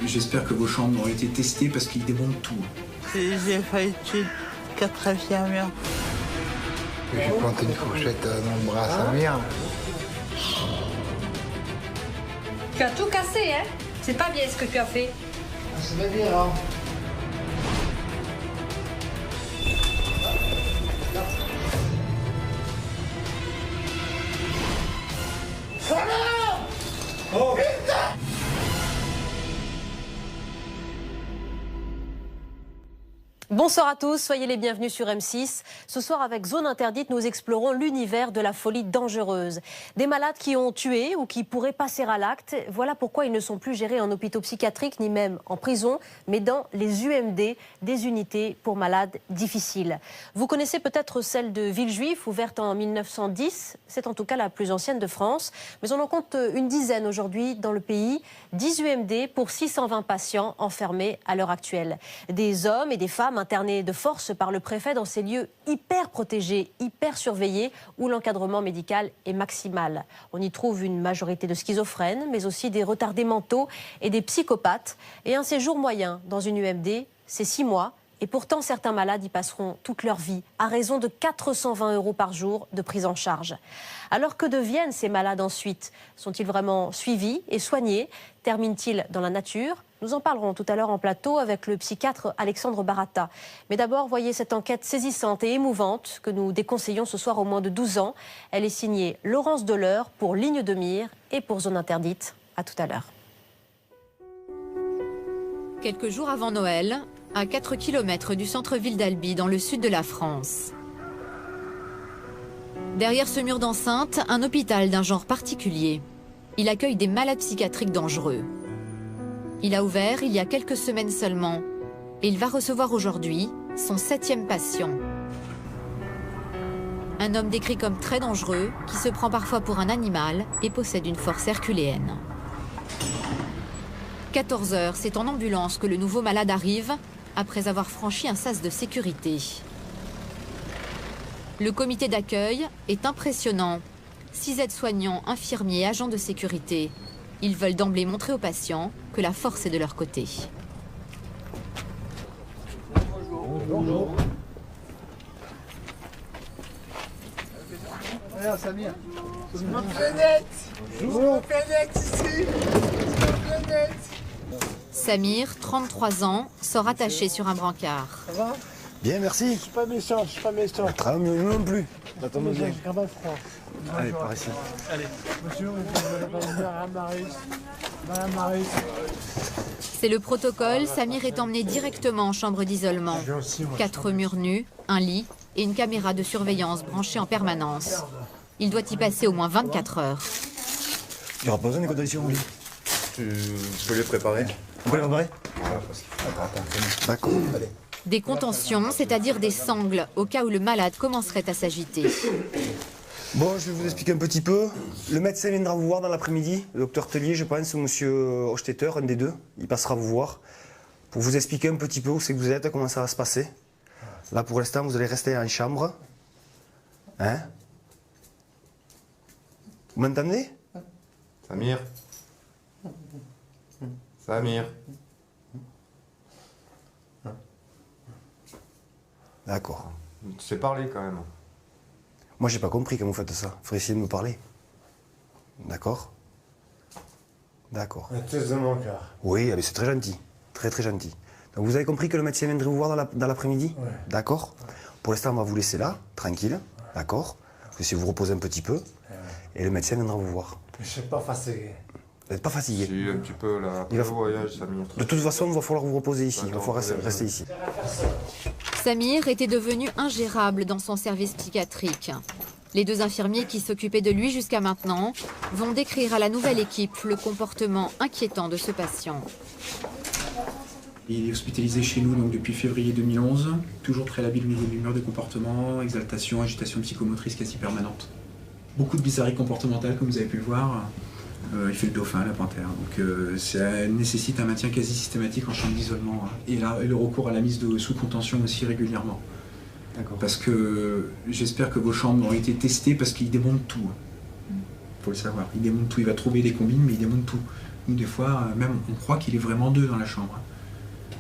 J'espère que vos chambres ont été testées parce qu'ils démontent tout. J'ai failli tuer 4 infirmières. J'ai planté une fourchette dans le bras à Samir. Tu as tout cassé, hein? C'est pas bien ce que tu as fait. C'est-à-dire, hein. Bonsoir à tous, soyez les bienvenus sur M6. Ce soir, avec Zone Interdite, nous explorons l'univers de la folie dangereuse. Des malades qui ont tué ou qui pourraient passer à l'acte. Voilà pourquoi ils ne sont plus gérés en hôpitaux psychiatriques ni même en prison, mais dans les UMD, des unités pour malades difficiles. Vous connaissez peut-être celle de Villejuif, ouverte en 1910. C'est en tout cas la plus ancienne de France. Mais on en compte une dizaine aujourd'hui dans le pays. 10 UMD pour 620 patients enfermés à l'heure actuelle. Des hommes et des femmes internés de force par le préfet dans ces lieux hyper protégés, hyper surveillés, où l'encadrement médical est maximal. On y trouve une majorité de schizophrènes, mais aussi des retardés mentaux et des psychopathes. Et un séjour moyen dans une UMD, c'est 6 mois. Et pourtant, certains malades y passeront toute leur vie, à raison de 420 € par jour de prise en charge. Alors que deviennent ces malades ensuite? Sont-ils vraiment suivis et soignés? Terminent-ils dans la nature? Nous en parlerons tout à l'heure en plateau avec le psychiatre Alexandre Baratta. Mais d'abord, voyez cette enquête saisissante et émouvante que nous déconseillons ce soir aux moins de 12 ans. Elle est signée Laurence Deleur pour Ligne de Mire et pour Zone Interdite. À tout à l'heure. Quelques jours avant Noël, à 4 km du centre-ville d'Albi, dans le sud de la France. Derrière ce mur d'enceinte, un hôpital d'un genre particulier. Il accueille des malades psychiatriques dangereux. Il a ouvert il y a quelques semaines seulement et il va recevoir aujourd'hui son 7e patient. Un homme décrit comme très dangereux, qui se prend parfois pour un animal et possède une force herculéenne. 14 h, c'est en ambulance que le nouveau malade arrive, après avoir franchi un sas de sécurité. Le comité d'accueil est impressionnant. 6 aides-soignants, infirmiers et agents de sécurité. Ils veulent d'emblée montrer aux patients que la force est de leur côté. Bonjour. Regarde Samir. C'est ma planète. C'est ma planète ici. C'est ma planète. Samir, 33 ans, sort attaché sur un brancard. Ça va? Bien, merci. Je suis pas méchant, je suis pas méchant. Très mieux non plus. Attends, j'ai quand même froid. Allez, par ici. Allez. Monsieur, Madame Maris. C'est le protocole, Samir est emmené directement en chambre d'isolement. 4 murs nus, un lit et une caméra de surveillance branchée en permanence. Il doit y passer au moins 24 heures. Il n'y aura pas besoin des conditions, oui. Tu peux les préparer? On peut les préparer? Attends. D'accord. Allez. Des contentions, c'est-à-dire des sangles, au cas où le malade commencerait à s'agiter. Bon, je vais vous expliquer un petit peu. Le médecin viendra vous voir dans l'après-midi, le docteur Tellier, je pense, ou monsieur Hochstetter, un des deux. Il passera vous voir pour vous expliquer un petit peu où c'est que vous êtes, comment ça va se passer. Là, pour l'instant, vous allez rester en chambre. Hein? Vous m'entendez? Samir. Samir. D'accord. Tu sais parler quand même. Moi, j'ai pas compris comment vous faites ça. Il faudrait essayer de me parler. D'accord? D'accord. Un test de mon cœur. Oui, c'est très gentil. Très, très gentil. Donc, vous avez compris que le médecin viendrait vous voir dans l'après-midi? Ouais. D'accord? Pour l'instant, on va vous laisser là, tranquille. D'accord? Essayez de vous reposer un petit peu. Et le médecin viendra vous voir. Je suis pas fatigué. Vous n'êtes pas fatigué? Si, un petit peu là. Après Il va- le voyage, Samir. De toute façon, il va falloir vous reposer ici. Il va falloir D'accord, rester ici. Samir était devenu ingérable dans son service psychiatrique. Les 2 infirmiers qui s'occupaient de lui jusqu'à maintenant vont décrire à la nouvelle équipe le comportement inquiétant de ce patient. Il est hospitalisé chez nous donc, depuis février 2011, toujours très labile au niveau de l'humeur, de comportement, exaltation, agitation psychomotrice quasi permanente. Beaucoup de bizarreries comportementales, comme vous avez pu le voir. Il fait le dauphin, la panthère. Donc ça nécessite un maintien quasi systématique en chambre d'isolement. Et le recours à la mise sous contention aussi régulièrement. Parce que j'espère que vos chambres ont été testées parce qu'ils démontent tout. faut le savoir. Il démonte tout, il va trouver des combines, mais il démonte tout. Nous, des fois, même, on croit qu'il est vraiment 2 dans la chambre.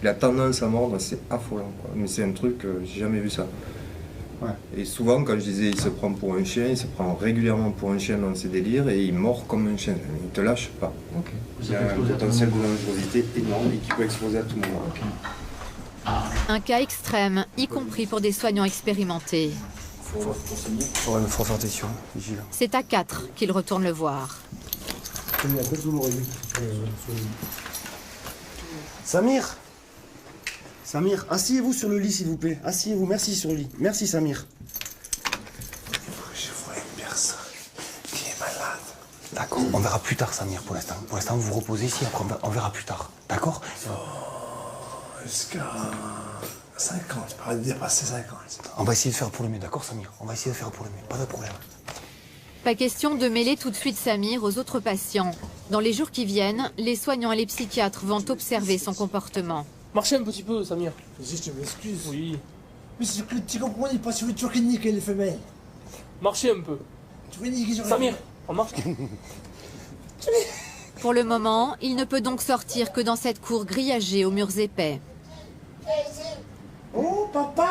Il a tendance à mordre, c'est affolant, quoi. Mais c'est un truc, j'ai jamais vu ça. Ouais. Et souvent, quand je disais il se prend pour un chien, il se prend régulièrement pour un chien dans ses délires et il mord comme un chien. Il te lâche pas. Okay. Il y a un potentiel de dangerosité énorme et qui peut exploser à tout moment. Okay. Un cas extrême, y compris pour des soignants expérimentés. Ouais, force attention, vigilant. C'est à 4 qu'il retourne le voir. Samir, Samir, asseyez-vous sur le lit s'il vous plaît. Asseyez-vous, merci sur le lit. Merci Samir. Je vois une personne qui est malade. D'accord, on verra plus tard Samir pour l'instant. Pour l'instant vous vous reposez ici, après on verra plus tard. D'accord? Jusqu'à 50, pas de dépasser 50. On va essayer de faire pour le mieux, d'accord Samir? On va essayer de faire pour le mieux, pas de problème. Pas question de mêler tout de suite Samir aux autres patients. Dans les jours qui viennent, les soignants et les psychiatres vont observer son comportement. Marchez un petit peu, Samir. Vas-y, je m'excuse. Oui. Mais c'est que tu comprends, il passe sur une turquie niquer les femelles. Marchez un peu. Tu veux niquer sur Samir, on marche. Pour le moment, il ne peut donc sortir que dans cette cour grillagée aux murs épais. Oh, papa,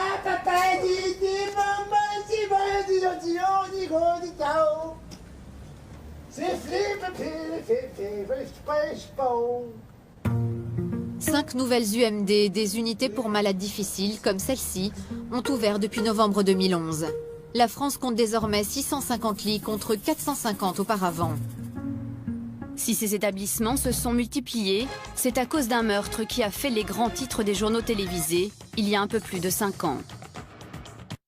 dis, maman, dis, gentil, dis, gros, dis, ciao. C'est flip, 5 nouvelles UMD, des unités pour malades difficiles comme celle-ci, ont ouvert depuis novembre 2011. La France compte désormais 650 lits contre 450 auparavant. Si ces établissements se sont multipliés, c'est à cause d'un meurtre qui a fait les grands titres des journaux télévisés il y a un peu plus de 5 ans.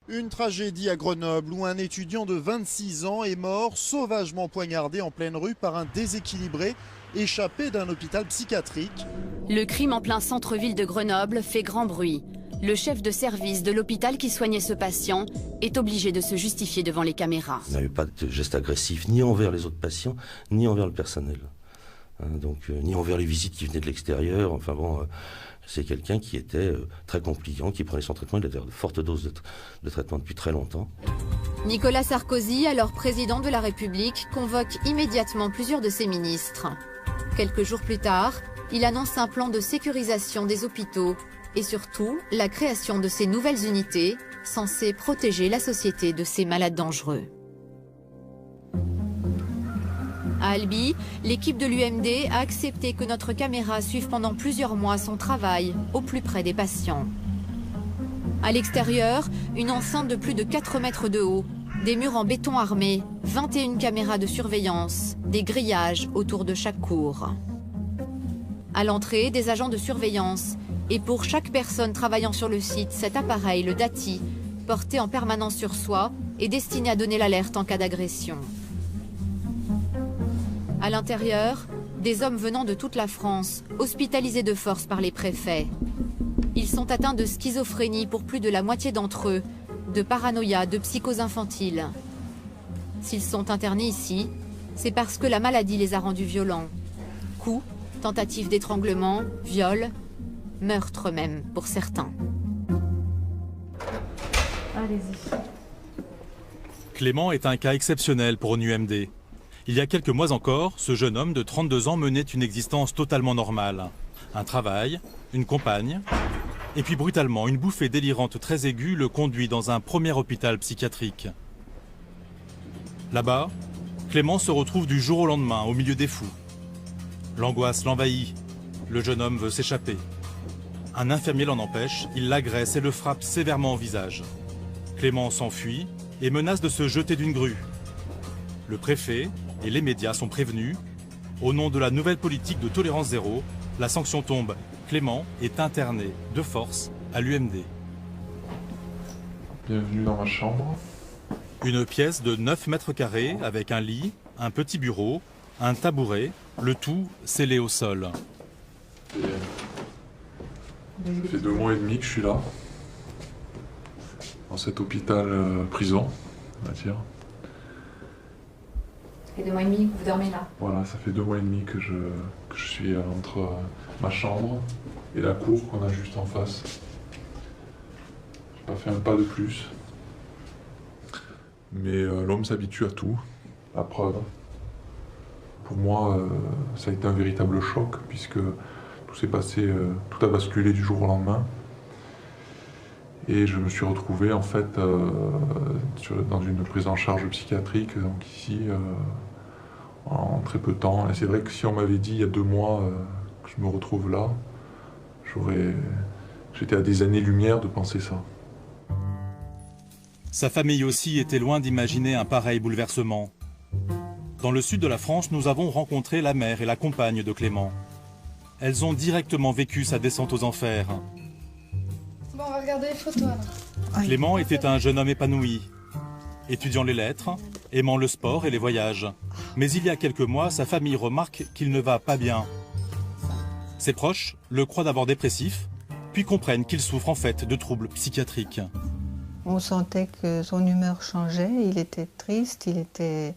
Une tragédie à Grenoble où un étudiant de 26 ans est mort sauvagement poignardé en pleine rue par un déséquilibré échappé d'un hôpital psychiatrique. Le crime en plein centre-ville de Grenoble fait grand bruit. Le chef de service de l'hôpital qui soignait ce patient est obligé de se justifier devant les caméras. Il n'avait pas de geste agressif ni envers les autres patients, ni envers le personnel. Ni envers les visites qui venaient de l'extérieur. Enfin bon, c'est quelqu'un qui était très compliant, qui prenait son traitement. Il avait de fortes doses de traitement depuis très longtemps. Nicolas Sarkozy, alors président de la République, convoque immédiatement plusieurs de ses ministres. Quelques jours plus tard, il annonce un plan de sécurisation des hôpitaux et surtout la création de ces nouvelles unités censées protéger la société de ces malades dangereux. À Albi, l'équipe de l'UMD a accepté que notre caméra suive pendant plusieurs mois son travail au plus près des patients. À l'extérieur, une enceinte de plus de 4 mètres de haut, des murs en béton armé, 21 caméras de surveillance, des grillages autour de chaque cour. À l'entrée, des agents de surveillance. Et pour chaque personne travaillant sur le site, cet appareil, le DATI, porté en permanence sur soi, est destiné à donner l'alerte en cas d'agression. À l'intérieur, des hommes venant de toute la France, hospitalisés de force par les préfets. Ils sont atteints de schizophrénie pour plus de la moitié d'entre eux, de paranoïa, de psychose infantile. S'ils sont internés ici, c'est parce que la maladie les a rendus violents. Coups, tentatives d'étranglement, viols, meurtre même pour certains. Allez-y. Clément est un cas exceptionnel pour une UMD. Il y a quelques mois encore, ce jeune homme de 32 ans menait une existence totalement normale. Un travail, une compagne, et puis brutalement, une bouffée délirante très aiguë le conduit dans un premier hôpital psychiatrique. Là-bas, Clément se retrouve du jour au lendemain au milieu des fous. L'angoisse l'envahit. Le jeune homme veut s'échapper. Un infirmier l'en empêche, il l'agresse et le frappe sévèrement au visage. Clément s'enfuit et menace de se jeter d'une grue. Le préfet et les médias sont prévenus. Au nom de la nouvelle politique de tolérance zéro, la sanction tombe. Clément est interné de force à l'UMD. Bienvenue dans ma chambre. Une pièce de 9 mètres carrés avec un lit, un petit bureau, un tabouret, le tout scellé au sol. Ça fait 2 mois et demi que je suis là, dans cet hôpital prison, on va dire. Ça fait 2 mois et demi que vous dormez là. Voilà, ça fait 2 mois et demi que je suis entre ma chambre et la cour qu'on a juste en face. J'ai pas fait un pas de plus. Mais l'homme s'habitue à tout. La preuve, Pour moi, ça a été un véritable choc puisque tout s'est passé, tout a basculé du jour au lendemain. Et je me suis retrouvé en fait dans une prise en charge psychiatrique, donc ici, en très peu de temps. Et c'est vrai que si on m'avait dit il y a 2 mois que je me retrouve là, j'étais à des années-lumière de penser ça. Sa famille aussi était loin d'imaginer un pareil bouleversement. Dans le sud de la France, nous avons rencontré la mère et la compagne de Clément. Elles ont directement vécu sa descente aux enfers. Bon, on va regarder les photos alors. Clément était un jeune homme épanoui, étudiant les lettres, aimant le sport et les voyages. Mais il y a quelques mois, sa famille remarque qu'il ne va pas bien. Ses proches le croient d'abord dépressif, puis comprennent qu'il souffre en fait de troubles psychiatriques. On sentait que son humeur changeait, il était triste, il était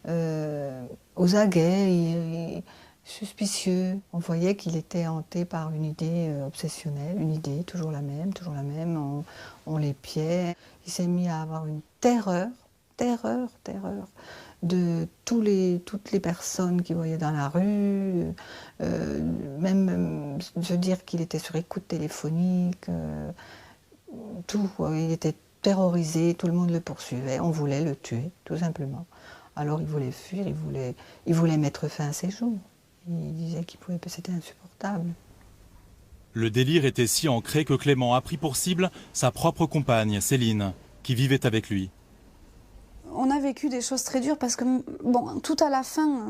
aux aguets, suspicieux. On voyait qu'il était hanté par une idée obsessionnelle, une idée toujours la même, on l'épiait. Il s'est mis à avoir une terreur de toutes les personnes qu'il voyait dans la rue, même se dire qu'il était sur écoute téléphonique, tout. Il était terrorisé, tout le monde le poursuivait, on voulait le tuer, tout simplement. Alors il voulait fuir, il voulait mettre fin à ses jours. Il disait qu'il pouvait, c'était insupportable. Le délire était si ancré que Clément a pris pour cible sa propre compagne, Céline, qui vivait avec lui. On a vécu des choses très dures parce que, bon, tout à la fin,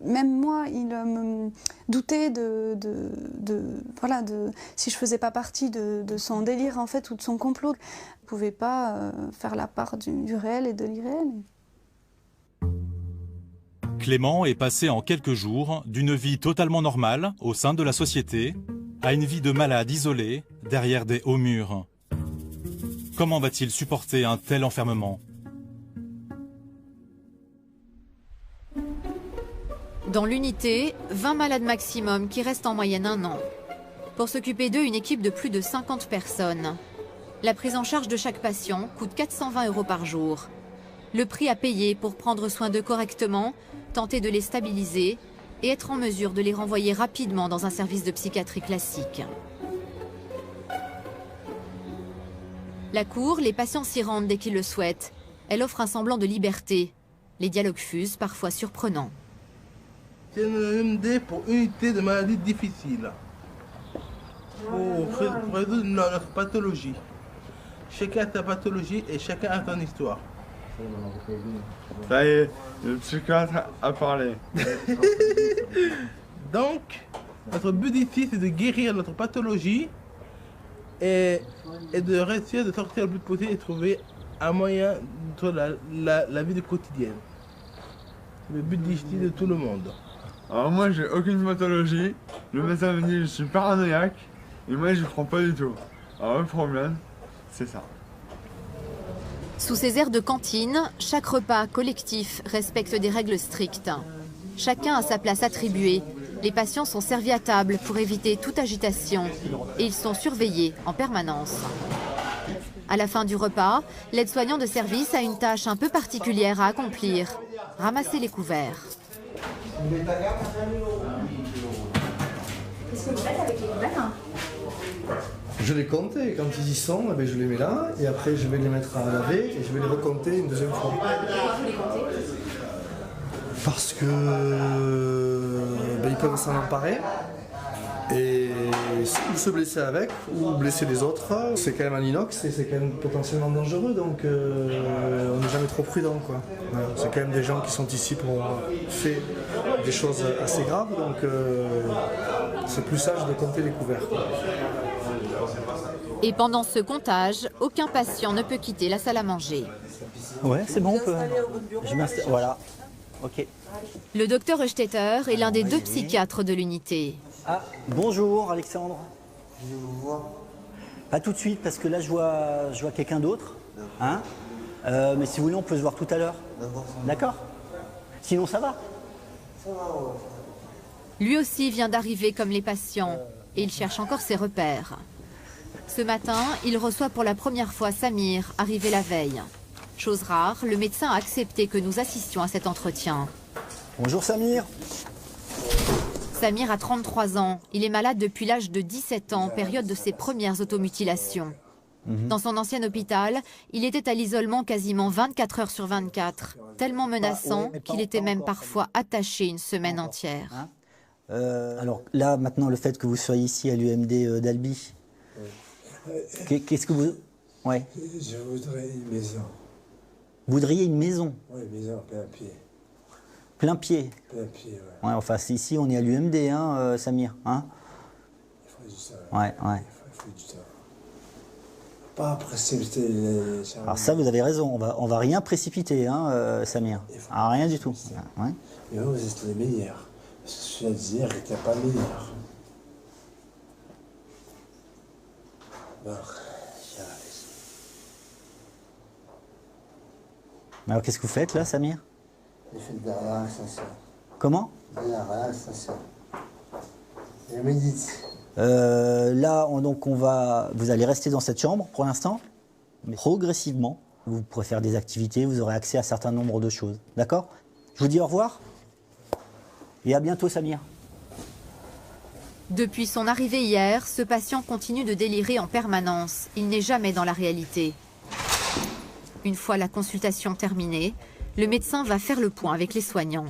même moi, il me doutait si je faisais pas partie de son délire, en fait, ou de son complot. Je ne pouvais pas faire la part du réel et de l'irréel. Clément est passé en quelques jours d'une vie totalement normale au sein de la société à une vie de malade isolé derrière des hauts murs. Comment va-t-il supporter un tel enfermement ? Dans l'unité, 20 malades maximum qui restent en moyenne 1 an. Pour s'occuper d'eux, une équipe de plus de 50 personnes. La prise en charge de chaque patient coûte 420 € par jour. Le prix à payer pour prendre soin d'eux correctement, tenter de les stabiliser et être en mesure de les renvoyer rapidement dans un service de psychiatrie classique. La cour, les patients s'y rendent dès qu'ils le souhaitent. Elle offre un semblant de liberté. Les dialogues fusent, parfois surprenants. C'est une MD pour unité de maladies difficiles. Pour résoudre notre pathologie. Chacun a sa pathologie et chacun a son histoire. Ça y est, le psychiatre a parlé. Donc, notre but ici, c'est de guérir notre pathologie et de réussir de sortir le plus possible et trouver un moyen de la vie quotidienne. Le but ici de tout le monde. Alors moi, j'ai aucune pathologie. Le médecin me dit que je suis paranoïaque. Et moi, je crois pas du tout. Alors le problème, c'est ça. Sous ces airs de cantine, chaque repas collectif respecte des règles strictes. Chacun a sa place attribuée. Les patients sont servis à table pour éviter toute agitation et ils sont surveillés en permanence. À la fin du repas, l'aide-soignant de service a une tâche un peu particulière à accomplir, ramasser les couverts. Qu'est-ce que vous faites avec les couverts ? Je les compte et quand ils y sont, je les mets là et après je vais les mettre à laver et je vais les recompter une deuxième fois. Pourquoi vous les comptez ? Parce que ils peuvent s'en emparer et ou se blesser avec ou blesser les autres. C'est quand même un inox et c'est quand même potentiellement dangereux donc on n'est jamais trop prudent quoi. Voilà. C'est quand même des gens qui sont ici pour avoir fait des choses assez graves donc c'est plus sage de compter les couverts. Et pendant ce comptage, aucun patient ne peut quitter la salle à manger. Ouais, c'est bon, on peut. Voilà. Ok. Le docteur Hochstetter est l'un des 2 psychiatres de l'unité. Ah, bonjour Alexandre. Je vais vous voir. Pas tout de suite parce que là je vois quelqu'un d'autre. Hein mais si vous voulez, on peut se voir tout à l'heure. D'accord. Sinon ça va. Ça va, ouais. Lui aussi vient d'arriver comme les patients et il cherche encore ses repères. Ce matin, il reçoit pour la première fois Samir, arrivé la veille. Chose rare, le médecin a accepté que nous assistions à cet entretien. Bonjour Samir. Samir a 33 ans. Il est malade depuis l'âge de 17 ans, période de ses premières automutilations. Dans son ancien hôpital, il était à l'isolement quasiment 24 heures sur 24, tellement menaçant qu'il était même parfois attaché une semaine entière. Alors là, maintenant, le fait que vous soyez ici à l'UMD d'Albi, qu'est-ce que vous... Ouais. Je voudrais une maison. Vous voudriez une maison? Oui, maison plein pied. Plein pied? Plein pied, ouais. Ouais, enfin, ici, on est à l'UMD, hein, Samir, hein? Il faut du temps. Ouais. Il faut du temps. Pas précipiter les... Alors ça, vous avez raison, on va rien précipiter, hein, Samir. Ah, rien du tout. Ouais. Mais vous êtes les meilleurs. Parce que je viens de dire que t'es pas meilleur. Bon, j'arrive. Alors, qu'est-ce que vous faites, là, Samir? J'ai fait de la relaxation. Comment? De la relaxation. Je médite. Là, vous allez rester dans cette chambre pour l'instant, mais progressivement, vous pourrez faire des activités, vous aurez accès à un certain nombre de choses. D'accord? Je vous dis au revoir et à bientôt, Samir. Depuis son arrivée hier, ce patient continue de délirer en permanence. Il n'est jamais dans la réalité. Une fois la consultation terminée, le médecin va faire le point avec les soignants.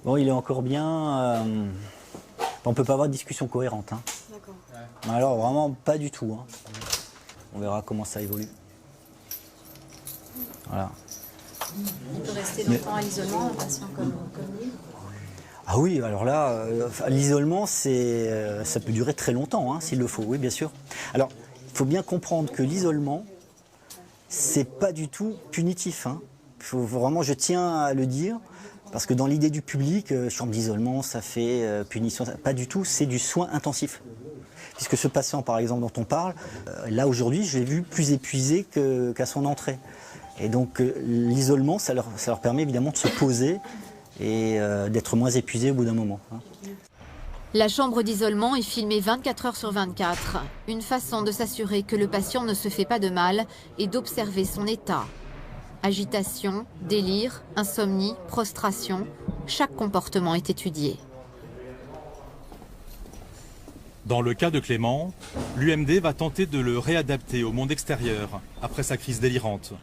Bon, il est encore bien... On ne peut pas avoir de discussion cohérente. Hein. D'accord. Alors vraiment pas du tout. Hein. On verra comment ça évolue. Voilà. Il peut rester longtemps à l'isolement, un patient comme lui? Ah oui, alors là, l'isolement, ça peut durer très longtemps, hein, s'il le faut, oui, bien sûr. Alors, il faut bien comprendre que l'isolement, c'est pas du tout punitif. Hein. Faut vraiment, je tiens à le dire, parce que dans l'idée du public, chambre d'isolement, ça fait punition. Pas du tout, c'est du soin intensif. Puisque ce patient, par exemple, dont on parle, là aujourd'hui, je l'ai vu plus épuisé qu'à son entrée. Et donc l'isolement, ça leur permet évidemment de se poser et d'être moins épuisé au bout d'un moment. Hein. La chambre d'isolement est filmée 24 heures sur 24. Une façon de s'assurer que le patient ne se fait pas de mal et d'observer son état. Agitation, délire, insomnie, prostration, chaque comportement est étudié. Dans le cas de Clément, l'UMD va tenter de le réadapter au monde extérieur après sa crise délirante.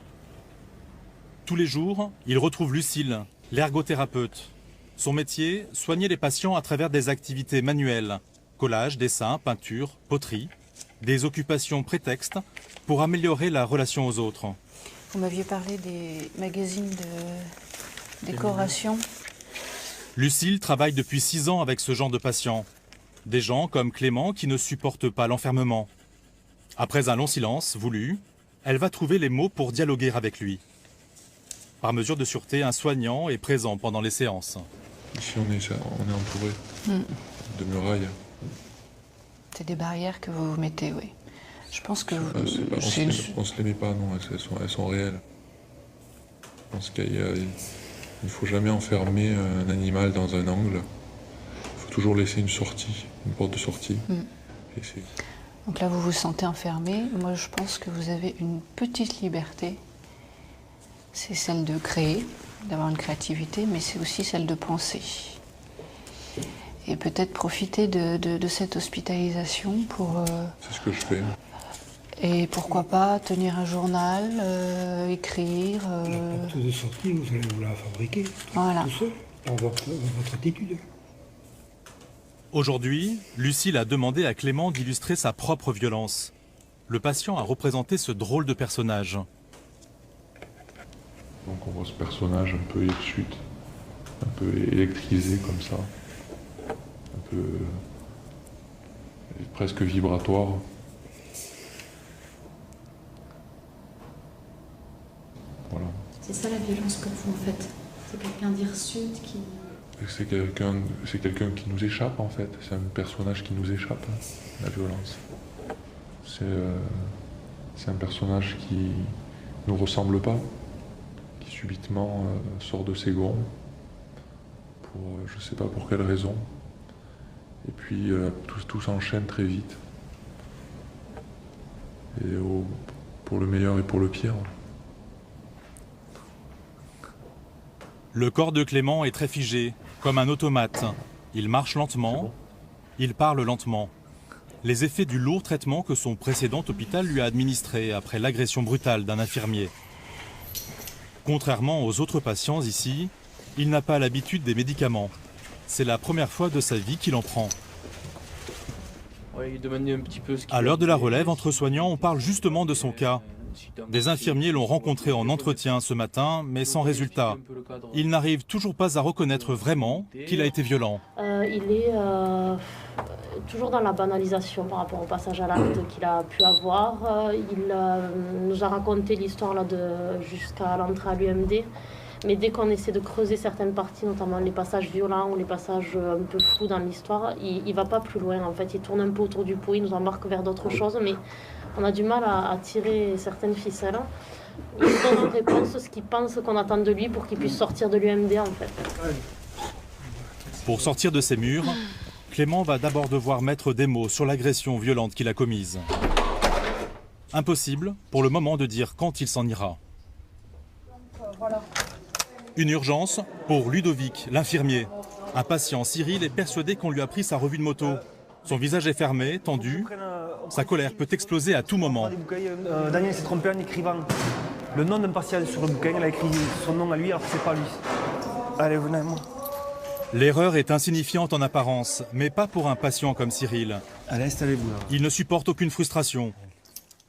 Tous les jours, il retrouve Lucille, l'ergothérapeute. Son métier, soigner les patients à travers des activités manuelles, collage, dessin, peinture, poterie, des occupations prétextes pour améliorer la relation aux autres. Vous m'aviez parlé des magazines de décoration. Lucille travaille depuis 6 ans avec ce genre de patients. Des gens comme Clément qui ne supportent pas l'enfermement. Après un long silence voulu, elle va trouver les mots pour dialoguer avec lui. Par mesure de sûreté, un soignant est présent pendant les séances. Ici, on est entouré de murailles. C'est des barrières que vous mettez, oui. Je pense que... on ne se les met pas, non, elles sont réelles. Je pense qu'il ne faut jamais enfermer un animal dans un angle. Il faut toujours laisser une sortie, une porte de sortie. Donc là, vous vous sentez enfermé. Moi, je pense que vous avez une petite liberté. C'est celle de créer, d'avoir une créativité, mais c'est aussi celle de penser. Et peut-être profiter de cette hospitalisation pour... C'est ce que je fais. Et pourquoi pas tenir un journal, écrire... La porte de sortie, vous allez vous la fabriquer. Voilà. Tout seul, par votre attitude. Aujourd'hui, Lucille a demandé à Clément d'illustrer sa propre violence. Le patient a représenté ce drôle de personnage. Donc on voit ce personnage un peu hirsute, un peu électrisé comme ça, un peu presque vibratoire. Voilà. C'est ça la violence que vous faites. C'est quelqu'un d'hirsute qui... C'est quelqu'un qui nous échappe en fait, c'est un personnage qui nous échappe, la violence. C'est un personnage qui nous ressemble pas, qui subitement sort de ses gonds, pour je sais pas pour quelle raison. Et puis tout s'enchaîne très vite. Et pour le meilleur et pour le pire. Le corps de Clément est très figé, comme un automate. Il marche lentement, il parle lentement. Les effets du lourd traitement que son précédent hôpital lui a administré après l'agression brutale d'un infirmier. Contrairement aux autres patients ici, il n'a pas l'habitude des médicaments. C'est la première fois de sa vie qu'il en prend. Ouais, il demandait un petit peu ce qu'il À l'heure de la relève, entre soignants, on parle justement de son cas. Des infirmiers l'ont rencontré en entretien ce matin, mais sans résultat. Il n'arrive toujours pas à reconnaître vraiment qu'il a été violent. Il est toujours dans la banalisation par rapport au passage à l'acte qu'il a pu avoir. Il nous a raconté l'histoire jusqu'à l'entrée à l'UMD. Mais dès qu'on essaie de creuser certaines parties, notamment les passages violents ou les passages un peu flous dans l'histoire, il ne va pas plus loin. En fait, il tourne un peu autour du pot, il nous embarque vers d'autres choses, mais on a du mal à tirer certaines ficelles. Il nous donne en réponse ce qu'il pense qu'on attend de lui pour qu'il puisse sortir de l'UMD, en fait. Pour sortir de ces murs, Clément va d'abord devoir mettre des mots sur l'agression violente qu'il a commise. Impossible, pour le moment, de dire quand il s'en ira. Voilà. Une urgence pour Ludovic, l'infirmier. Un patient, Cyril, est persuadé qu'on lui a pris sa revue de moto. Son visage est fermé, tendu. Sa colère peut exploser à tout moment. Daniel s'est trompé en écrivant le nom d'un patient sur le bouquin. Il a écrit son nom à lui alors que c'est pas lui. Allez, venez moi. L'erreur est insignifiante en apparence, mais pas pour un patient comme Cyril. Allez, installez-vous là. Il ne supporte aucune frustration.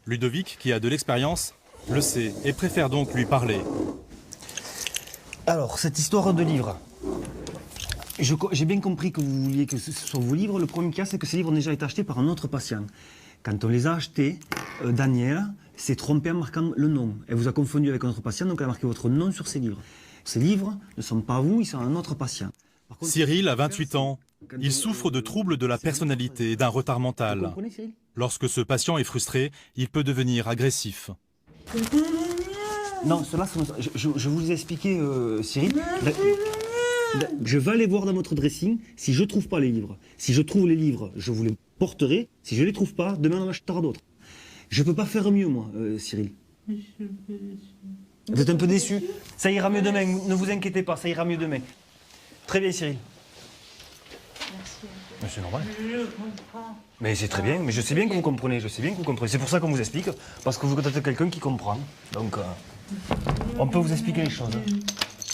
Ludovic, qui a de l'expérience, le sait et préfère donc lui parler. Alors, cette histoire de livres. J'ai bien compris que vous vouliez que ce soit vos livres. Le premier cas, c'est que ces livres ont déjà été achetés par un autre patient. Quand on les a achetés, Daniel s'est trompé en marquant le nom. Elle vous a confondu avec un autre patient, donc elle a marqué votre nom sur ces livres. Ces livres ne sont pas vous, ils sont un autre patient. Contre, Cyril a 28 ans. Il souffre de troubles de la personnalité et d'un retard mental. Lorsque ce patient est frustré, il peut devenir agressif. Non, cela, je vous ai expliqué, Cyril. Je vais aller voir dans votre dressing si je ne trouve pas les livres. Si je trouve les livres, je vous les porterai. Si je ne les trouve pas, demain on en achètera d'autres. Je ne peux pas faire mieux, moi, Cyril. Vous êtes un peu déçu? Ça ira mieux demain, ne vous inquiétez pas, ça ira mieux demain. Très bien, Cyril. Merci. Mais c'est normal. Je comprends. Mais c'est très bien, mais je sais bien que vous comprenez, je sais bien que vous comprenez. C'est pour ça qu'on vous explique, parce que vous êtes quelqu'un qui comprend. Donc, on peut vous expliquer les choses.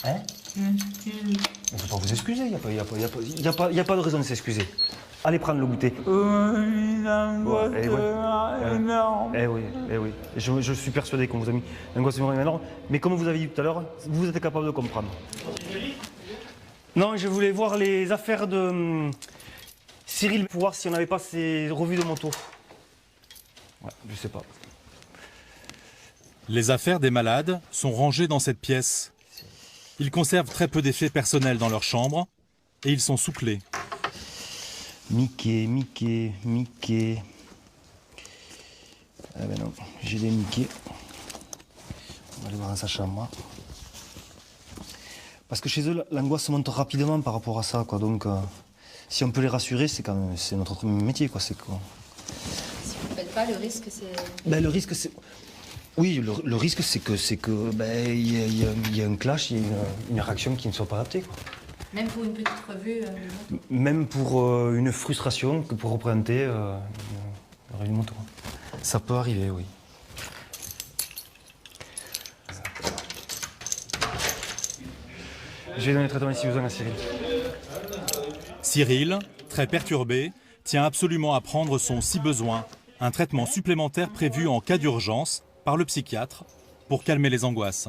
Hein? Il ne faut pas vous excuser, il n'y a pas de raison de s'excuser. Allez prendre le goûter. Oui. Je suis persuadé qu'on vous a mis un gosse énorme. Mais comme vous avez dit tout à l'heure, vous êtes capable de comprendre. Non, je voulais voir les affaires de Cyril pour voir si on n'avait pas ses revues de moto. Ouais, je sais pas. Les affaires des malades sont rangées dans cette pièce. Ils conservent très peu d'effets personnels dans leur chambre et ils sont sous clé. Mickey. Ah ben non, j'ai des Mickey. On va aller voir dans sa chambre. Parce que chez eux, l'angoisse monte rapidement par rapport à ça, quoi. Donc, si on peut les rassurer, c'est quand même, c'est notre métier, quoi. C'est quoi. Si vous ne faites pas, le risque, c'est. Ben, le risque, c'est. Oui, le risque, c'est que ben, y a un clash, il y a une réaction qui ne soit pas adaptée, quoi. Même pour une petite revue Même pour une frustration que pour représenter une revue de moto. Ça peut arriver, oui. Je vais donner le traitement ici besoin à Cyril. Cyril, très perturbé, tient absolument à prendre son si besoin, un traitement supplémentaire prévu en cas d'urgence par le psychiatre pour calmer les angoisses.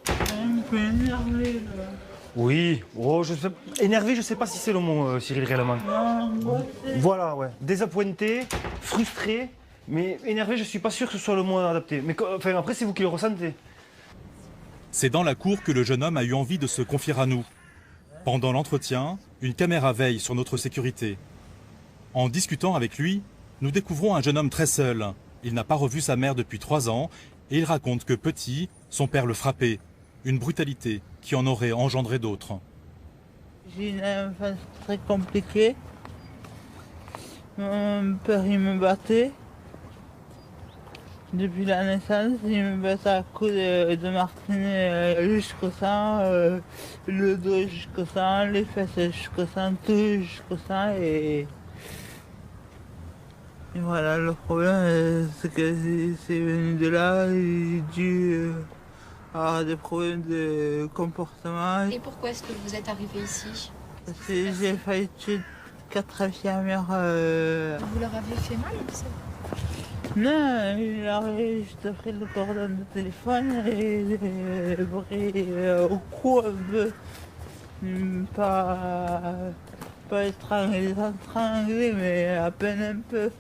Un peu énervé, là. Oui, énervé, je sais pas si c'est le mot, Cyril, réellement. Voilà, ouais. Désappointé, frustré, mais énervé, je suis pas sûr que ce soit le mot adapté. Mais enfin, après, c'est vous qui le ressentez. C'est dans la cour que le jeune homme a eu envie de se confier à nous. Pendant l'entretien, une caméra veille sur notre sécurité. En discutant avec lui, nous découvrons un jeune homme très seul. Il n'a pas revu sa mère depuis 3 ans et il raconte que petit, son père le frappait. Une brutalité qui en aurait engendré d'autres. J'ai une enfance très compliquée. Mon père, il me battait. Depuis la naissance, il me baisse à coups de martinet jusqu'au sang, le dos jusqu'au sang, les fesses jusqu'au sang, tout jusqu'au sang et voilà, le problème c'est que c'est venu de là, j'ai dû avoir des problèmes de comportement. Et pourquoi est-ce que vous êtes arrivé ici? Parce que j'ai failli tuer 4 infirmières. Vous leur avez fait mal ou ça? Non, il avait juste pris le cordon de téléphone et pris au cou un peu. Pas étranglé, mais à peine un peu.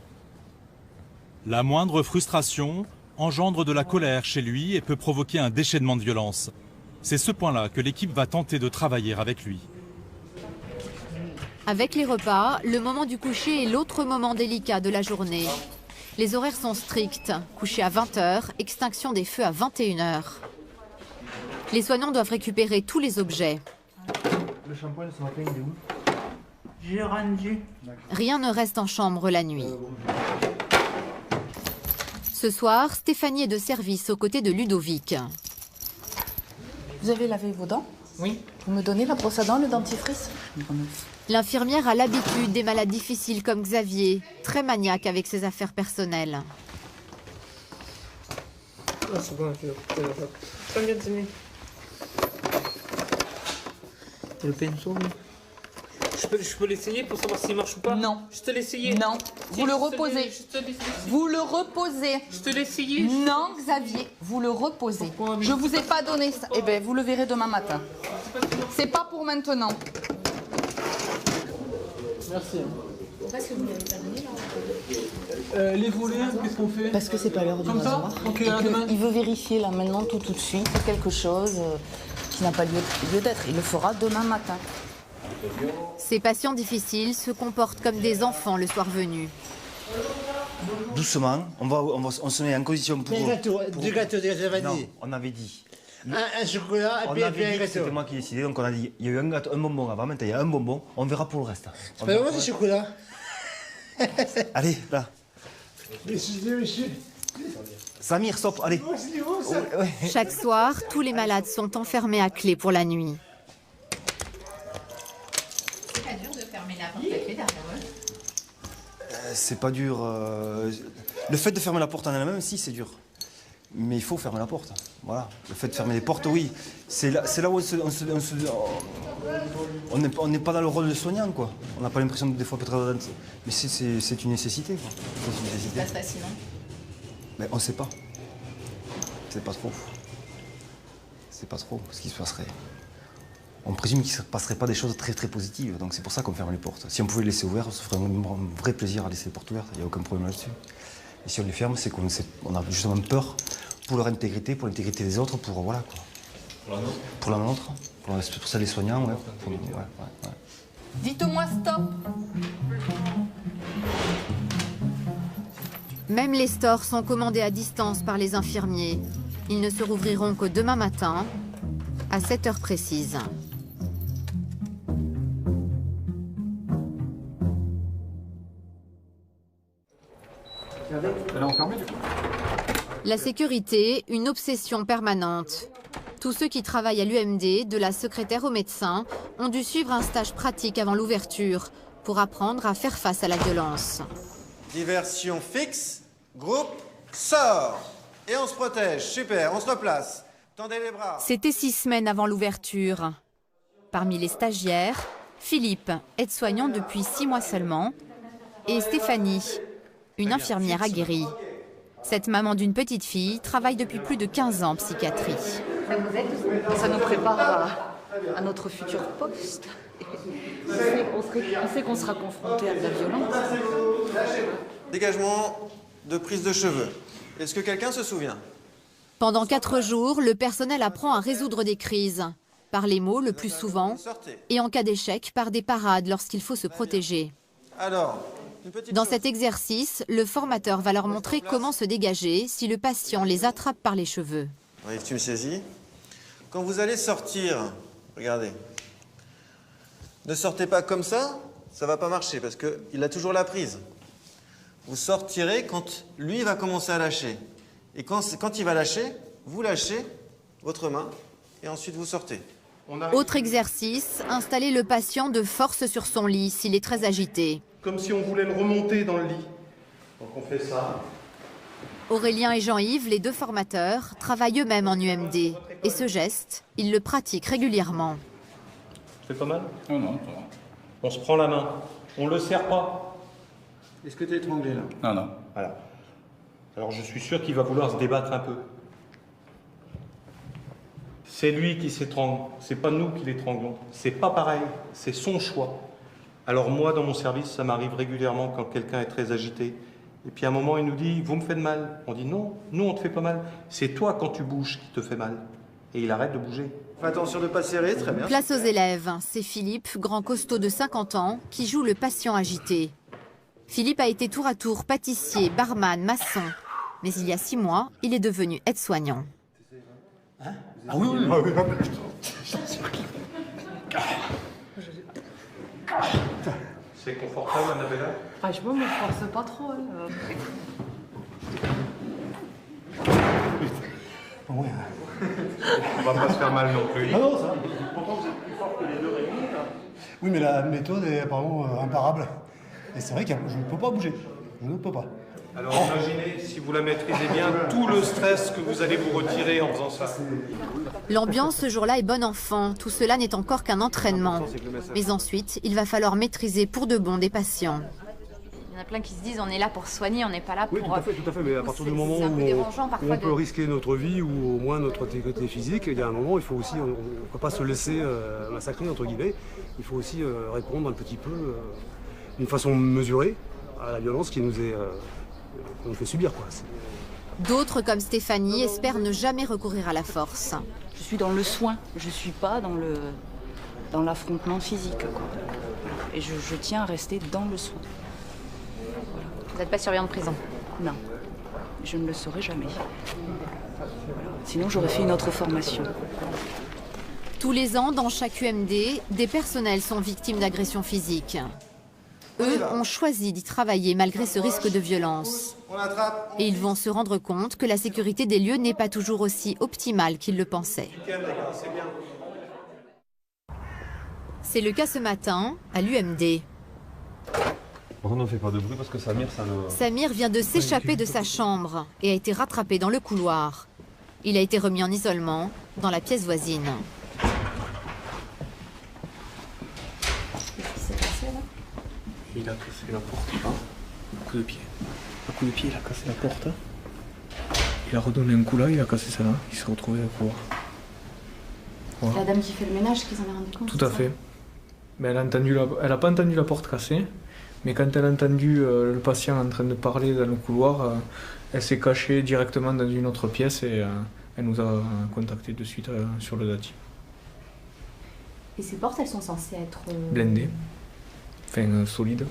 La moindre frustration engendre de la colère chez lui et peut provoquer un déchaînement de violence. C'est ce point-là que l'équipe va tenter de travailler avec lui. Avec les repas, le moment du coucher est l'autre moment délicat de la journée. Les horaires sont stricts. Coucher à 20h, extinction des feux à 21h. Les soignants doivent récupérer tous les objets. Le shampoing ce matin, il est où? J'ai rendu. Rien ne reste en chambre la nuit. Ce soir, Stéphanie est de service aux côtés de Ludovic. Vous avez lavé vos dents? Oui. Vous me donnez la brosse à dents, le dentifrice? L'infirmière a l'habitude des malades difficiles comme Xavier, très maniaque avec ses affaires personnelles. Ah, c'est bon, le pinceau. Je peux l'essayer pour savoir s'il marche ou pas? Non. Je te l'ai essayé. Non. Vous le reposez. Vous le reposez. Je te l'ai essayé. Non, Xavier, vous le reposez. Je vous ai pas donné ça. Eh bien, vous le verrez demain matin. C'est pas pour maintenant. Merci. Pourquoi est-ce que vous ne l'avez pas donné là? Les volets, qu'est-ce qu'on fait? Parce que c'est pas l'heure du rasoir. Okay, il veut vérifier là maintenant tout de suite quelque chose qui n'a pas lieu d'être. Il le fera demain matin. Ces patients difficiles se comportent comme des enfants le soir venu. Doucement, on se met en position pour... Du gâteau, déjà pas Non, dit. on avait dit. Un chocolat et puis un gâteau. C'était moi qui ai décidé, donc on a dit, il y a eu un bonbon avant, maintenant il y a un bonbon, on verra pour le reste. C'est pas moi, c'est chocolat. Allez, là. Monsieur. Samir, stop, allez. Chaque soir, tous les malades sont enfermés à clé pour la nuit. C'est pas dur de fermer la porte avec les derrière. C'est pas dur. Le fait de fermer la porte en elle-même, si, c'est dur. Mais il faut fermer la porte. Voilà. Le fait de fermer les portes, oui. C'est là où on n'est pas dans le rôle de soignant, quoi. On n'a pas l'impression de des fois peut-être... Mais c'est une nécessité, quoi. C'est une nécessité. Ça se passe sinon? Mais on ne sait pas. C'est pas trop. C'est pas trop ce qui se passerait. On présume qu'il ne se passerait pas des choses très très positives, donc c'est pour ça qu'on ferme les portes. Si on pouvait les laisser ouvertes, on se ferait un vrai plaisir à laisser les portes ouvertes, il n'y a aucun problème là-dessus. Et si on les ferme, c'est qu'on a justement peur pour leur intégrité, pour l'intégrité des autres, pour voilà quoi. Pour la nôtre, pour ça les soignants, ouais. Dites-moi stop. Même les stores sont commandés à distance par les infirmiers. Ils ne se rouvriront que demain matin, à 7h précises. La sécurité, une obsession permanente. Tous ceux qui travaillent à l'UMD, de la secrétaire au médecin, ont dû suivre un stage pratique avant l'ouverture pour apprendre à faire face à la violence. Diversion fixe, groupe, sort. Et on se protège, super, on se replace. Tendez les bras. C'était 6 semaines avant l'ouverture. Parmi les stagiaires, Philippe, aide-soignant depuis 6 mois seulement, et Stéphanie, une infirmière aguerrie. Cette maman d'une petite fille travaille depuis plus de 15 ans en psychiatrie. Ça vous aide? Ça nous prépare à notre futur poste. On sait qu'on sera confronté à de la violence. Dégagement de prise de cheveux. Est-ce que quelqu'un se souvient? Pendant 4 jours, le personnel apprend à résoudre des crises. Par les mots le plus souvent, et en cas d'échec, par des parades lorsqu'il faut se protéger. Alors, dans cet exercice, le formateur va leur montrer comment se dégager si le patient les attrape par les cheveux. Yves, tu me saisis? Quand vous allez sortir, regardez, ne sortez pas comme ça va pas marcher parce qu'il a toujours la prise. Vous sortirez quand lui va commencer à lâcher. Et quand il va lâcher, vous lâchez votre main et ensuite vous sortez. Autre exercice, installer le patient de force sur son lit s'il est très agité. Comme si on voulait le remonter dans le lit. Donc on fait ça. Aurélien et Jean-Yves, les deux formateurs, travaillent eux-mêmes en UMD. Et ce geste, ils le pratiquent régulièrement. C'est pas mal? Non, non, ça va. On se prend la main. On le serre pas. Est-ce que tu es étranglé là? Non, non. Voilà. Alors je suis sûr qu'il va vouloir se débattre un peu. C'est lui qui s'étrangle, c'est pas nous qui l'étranglons. C'est pas pareil, c'est son choix. Alors moi, dans mon service, ça m'arrive régulièrement quand quelqu'un est très agité. Et puis à un moment, il nous dit « Vous me faites mal ». On dit « Non, nous on te fait pas mal. C'est toi quand tu bouges qui te fait mal ». Et il arrête de bouger. Fais attention de ne pas serrer, très bien. Place aux élèves. C'est Philippe, grand costaud de 50 ans, qui joue le patient agité. Philippe a été tour à tour pâtissier, barman, maçon. Mais il y a 6 mois, il est devenu aide-soignant. Ah oui, oui, oui. C'est confortable, Annabella? Franchement, je ne force pas trop. Hein. Ouais. On va pas se faire mal non plus. Ah non, ça. Pourtant, vous êtes plus fort que les deux réunis. Oui, mais la méthode est apparemment imparable. Et c'est vrai que je ne peux pas bouger. Je ne peux pas. Alors imaginez, si vous la maîtrisez bien, tout le stress que vous allez vous retirer en faisant ça. L'ambiance ce jour-là est bon enfant. Tout cela n'est encore qu'un entraînement. Mais ensuite, il va falloir maîtriser pour de bon des patients. Il y en a plein qui se disent on est là pour soigner, on n'est pas là pour... Oui, tout à fait, mais à partir du moment où on peut risquer notre vie ou au moins notre intégrité physique, il y a un moment, il faut aussi, on ne peut pas se laisser massacrer, entre guillemets. Il faut aussi répondre un petit peu d'une façon mesurée à la violence qui nous est... qu'on nous fait subir, quoi. D'autres, comme Stéphanie, espèrent ne jamais recourir à la force. Je suis dans le soin, je ne suis pas dans l'affrontement physique. Quoi. Et je tiens à rester dans le soin. Vous n'êtes pas surveillant de prison? Non, je ne le serai jamais. Voilà. Sinon, j'aurais fait une autre formation. Tous les ans, dans chaque UMD, des personnels sont victimes d'agressions physiques. Eux ont choisi d'y travailler malgré ce risque de violence. Et ils vont se rendre compte que la sécurité des lieux n'est pas toujours aussi optimale qu'ils le pensaient. C'est le cas ce matin à l'UMD. Par contre, on ne fait pas de bruit parce que Samir, ça le... Samir vient de s'échapper de sa chambre et a été rattrapé dans le couloir. Il a été remis en isolement dans la pièce voisine. Il a cassé la porte, un coup de pied. Un coup de pied, il a cassé la porte. Il a redonné un coup là, il a cassé ça là, il s'est retrouvé à le couloir. Voilà. La dame qui fait le ménage qui s'en est rendu compte. Tout à fait. Mais elle a pas entendu la porte cassée, mais quand elle a entendu le patient en train de parler dans le couloir, elle s'est cachée directement dans une autre pièce et elle nous a contacté de suite sur le Dati. Et ces portes, elles sont censées être... Blindées. Enfin, solide.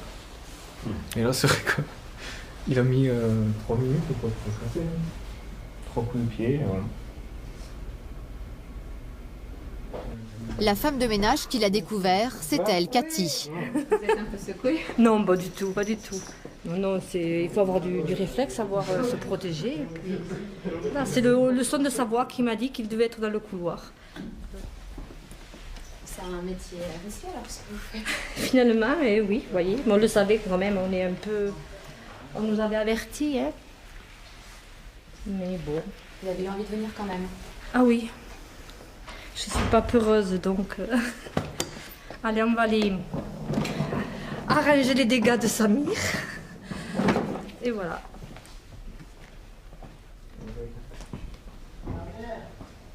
Et là, c'est vrai qu'il a mis 3 minutes pour se casser. 3 coups de pied, et voilà. La femme de ménage qui l'a découvert, c'est elle, Cathy. Vous êtes un peu secouée? Non, pas du tout, pas du tout. Non, il faut avoir du réflexe, savoir se protéger. C'est le son de sa voix qui m'a dit qu'il devait être dans le couloir. C'est un métier risqué alors ce que vous faites. Finalement, oui, vous voyez, mais on le savait quand même, on est un peu... On nous avait avertis, hein. Mais bon. Vous avez eu envie de venir quand même? Ah oui. Je suis pas peureuse, donc... Allez, on va aller arranger les dégâts de Samir. Et voilà.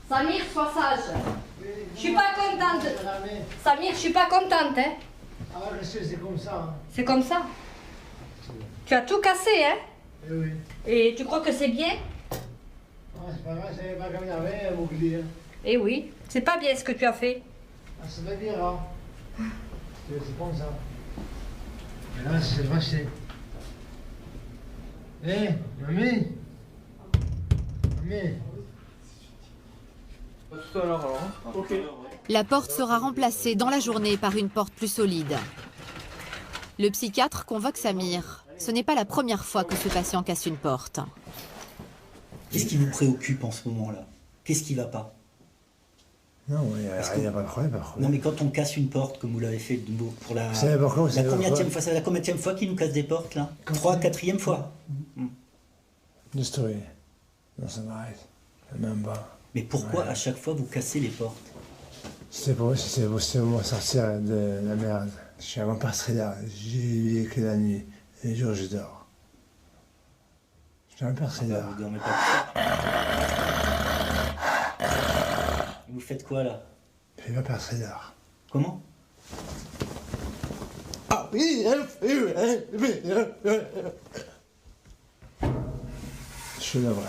Samir, sois sage. Je suis pas contente. Samir, je suis pas contente, hein. Ah, je sais, c'est comme ça. Hein. C'est comme ça. Tu as tout cassé, hein. Oui. Et tu crois que c'est bien? Ah, c'est pas grave, c'est pas comme il y avait, vous dire. Eh oui, c'est pas bien ce que tu as fait. Ah, ça veut dire, hein. C'est comme ça. Mais là, c'est passé. Hé, mamie. Mamie. Tout à l'heure alors. Ok. La porte sera remplacée dans la journée par une porte plus solide. Le psychiatre convoque Samir. Ce n'est pas la première fois que ce patient casse une porte. Qu'est-ce qui vous préoccupe en ce moment-là? Qu'est-ce qui ne va pas? Non, il n'y a pas de problème, Non, mais quand on casse une porte, comme vous l'avez fait pour la... C'est la combienième fois qu'il nous casse des portes, là? 3e, 4e fois. Destruire. Non, ça m'arrête. Même pas. Mais pourquoi à chaque fois vous cassez les portes? C'est pour moi sortir de la merde. Je suis avant Pastrida, j'ai que la nuit. Les jours, je dors. Je suis un Pastrida. Vous dormez pas. Vous faites quoi là? Je fais pas Pastrida. Comment? Ah oui, je devrais.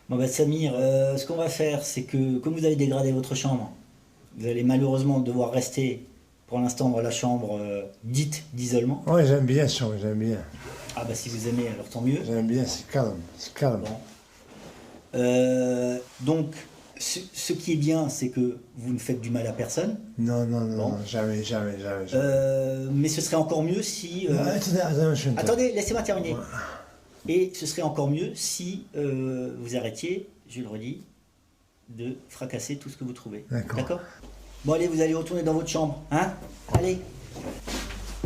Bon bah Samir, ce qu'on va faire, c'est que comme vous allez dégrader votre chambre, vous allez malheureusement devoir rester pour l'instant dans la chambre dite d'isolement. Oui, j'aime bien cette chambre, j'aime bien. Ah bah si vous aimez, alors tant mieux. J'aime bien, c'est calme, c'est calme. Bon. Donc, ce qui est bien, c'est que vous ne faites du mal à personne. Non, jamais. Mais ce serait encore mieux si... Attendez, laissez-moi terminer. Ouais. Et ce serait encore mieux si vous arrêtiez, je le redis, de fracasser tout ce que vous trouvez. D'accord? Bon allez, vous allez retourner dans votre chambre, hein? Allez.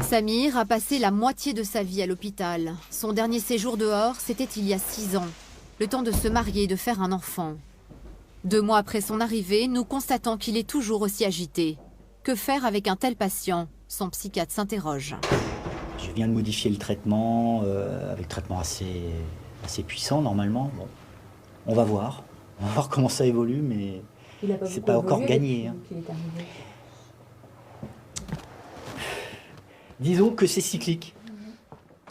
Samir a passé la moitié de sa vie à l'hôpital. Son dernier séjour dehors, c'était il y a 6 ans. Le temps de se marier et de faire un enfant. 2 mois après son arrivée, nous constatons qu'il est toujours aussi agité. Que faire avec un tel patient? Son psychiatre s'interroge. Je viens de modifier le traitement, avec traitement assez puissant normalement. Bon, on va voir comment ça évolue, mais c'est pas encore gagné. Hein. Disons que c'est cyclique.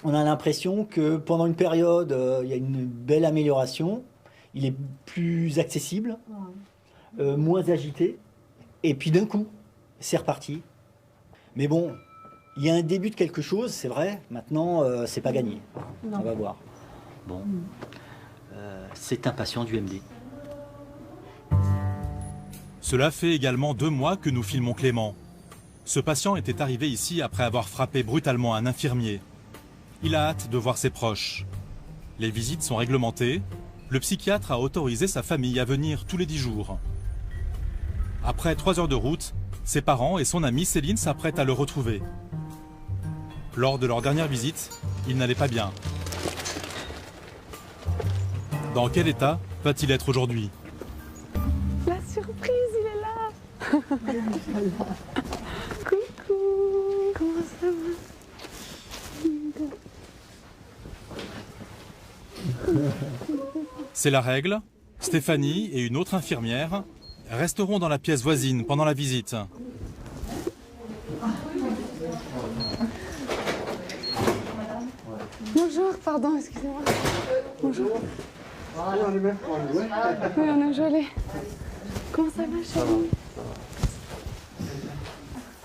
On a l'impression que pendant une période, il y a une belle amélioration, il est plus accessible, moins agité, et puis d'un coup, c'est reparti. Mais bon, il y a un début de quelque chose, c'est vrai. Maintenant, c'est pas gagné. Non. On va voir. Bon, c'est un patient du MD. Cela fait également 2 mois que nous filmons Clément. Ce patient était arrivé ici après avoir frappé brutalement un infirmier. Il a hâte de voir ses proches. Les visites sont réglementées. Le psychiatre a autorisé sa famille à venir tous les 10 jours. Après 3 heures de route, ses parents et son amie Céline s'apprêtent à le retrouver. Lors de leur dernière visite, il n'allait pas bien. Dans quel état va-t-il être aujourd'hui? La surprise, il est là. Coucou, comment ça va? C'est la règle. Stéphanie et une autre infirmière resteront dans la pièce voisine pendant la visite. Bonjour, pardon, excusez-moi. Bonjour. Oui, on a joué. Comment ça va, chérie?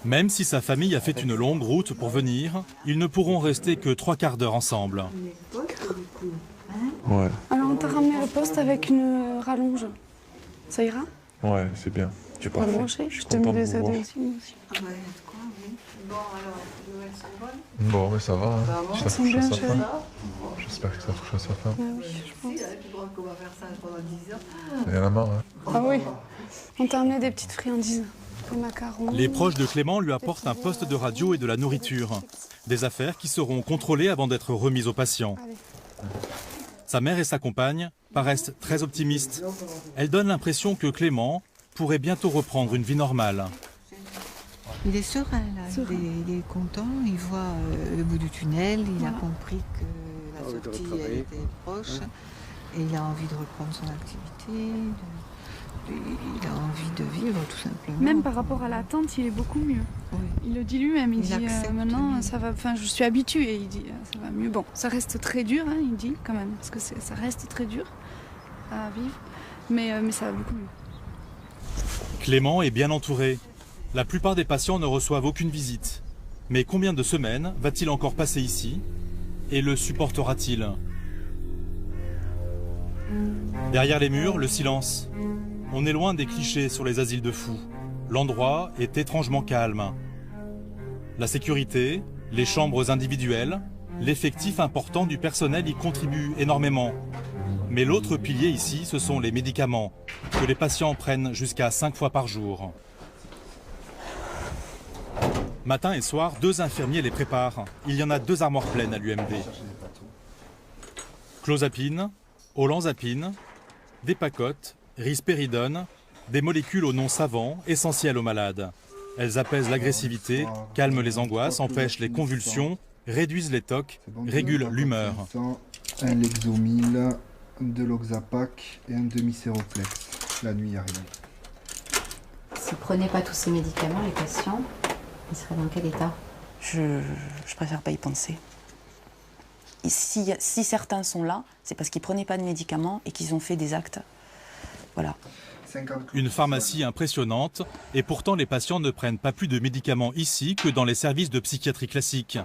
Même si sa famille a fait une longue route pour venir, ils ne pourront rester que 3 quarts d'heure ensemble. Ouais. Alors, on t'a ramené le poste avec une rallonge. Ça ira? Ouais, c'est bien. J'ai pas branché. Je te mets les aides aussi. Ah bah, quoi, oui. Bon, alors, elles sont bonnes? Bon, mais ça va. Hein. Elles sont bien, chérie. J'espère que ça touche à sa fin. Oui, je pense. Si, elle est plus grande qu'on va faire ça pendant 10 ans. Il y en a marre, hein. Ah oui. On t'a amené des petites friandises. Des macarons. Les proches de Clément lui apportent un poste de radio et de la nourriture. Des affaires qui seront contrôlées avant d'être remises aux patients. Sa mère et sa compagne paraissent très optimistes. Elles donnent l'impression que Clément pourrait bientôt reprendre une vie normale. Il est serein, là. Il est content, il voit le bout du tunnel, il a compris que la sortie elle était proche, et il a envie de reprendre son activité, il a envie de vivre tout simplement. Même par rapport à l'attente, il est beaucoup mieux. Oui. Il le dit lui-même, il dit maintenant ça va, enfin je suis habitué, il dit ça va mieux. Bon, ça reste très dur, hein, il dit quand même, parce que ça reste très dur à vivre, mais ça va beaucoup mieux. Clément est bien entouré. La plupart des patients ne reçoivent aucune visite. Mais combien de semaines va-t-il encore passer ici? Et le supportera-t-il? Derrière les murs, le silence. On est loin des clichés sur les asiles de fous. L'endroit est étrangement calme. La sécurité, les chambres individuelles, L'effectif important du personnel y contribue énormément. Mais l'autre pilier ici, ce sont les médicaments, que les patients prennent jusqu'à 5 fois par jour. Matin et soir, 2 infirmiers les préparent. Il y en a 2 armoires pleines à l'UMD. Clozapine, olanzapine, Dépakote, risperidone, des molécules au nom savant, essentielles aux malades. Elles apaisent l'agressivité, calment les angoisses, empêchent les convulsions, réduisent les tocs, régulent l'humeur. Un Lexomil, 2 Loxapac et un demi-séroplex. La nuit, il n'y a rien. S'ils ne prenaient pas tous ces médicaments, les patients, ils seraient dans quel état? Je préfère pas y penser. Et si certains sont là, c'est parce qu'ils ne prenaient pas de médicaments et qu'ils ont fait des actes. Voilà. Une pharmacie impressionnante, et pourtant les patients ne prennent pas plus de médicaments ici que dans les services de psychiatrie classique.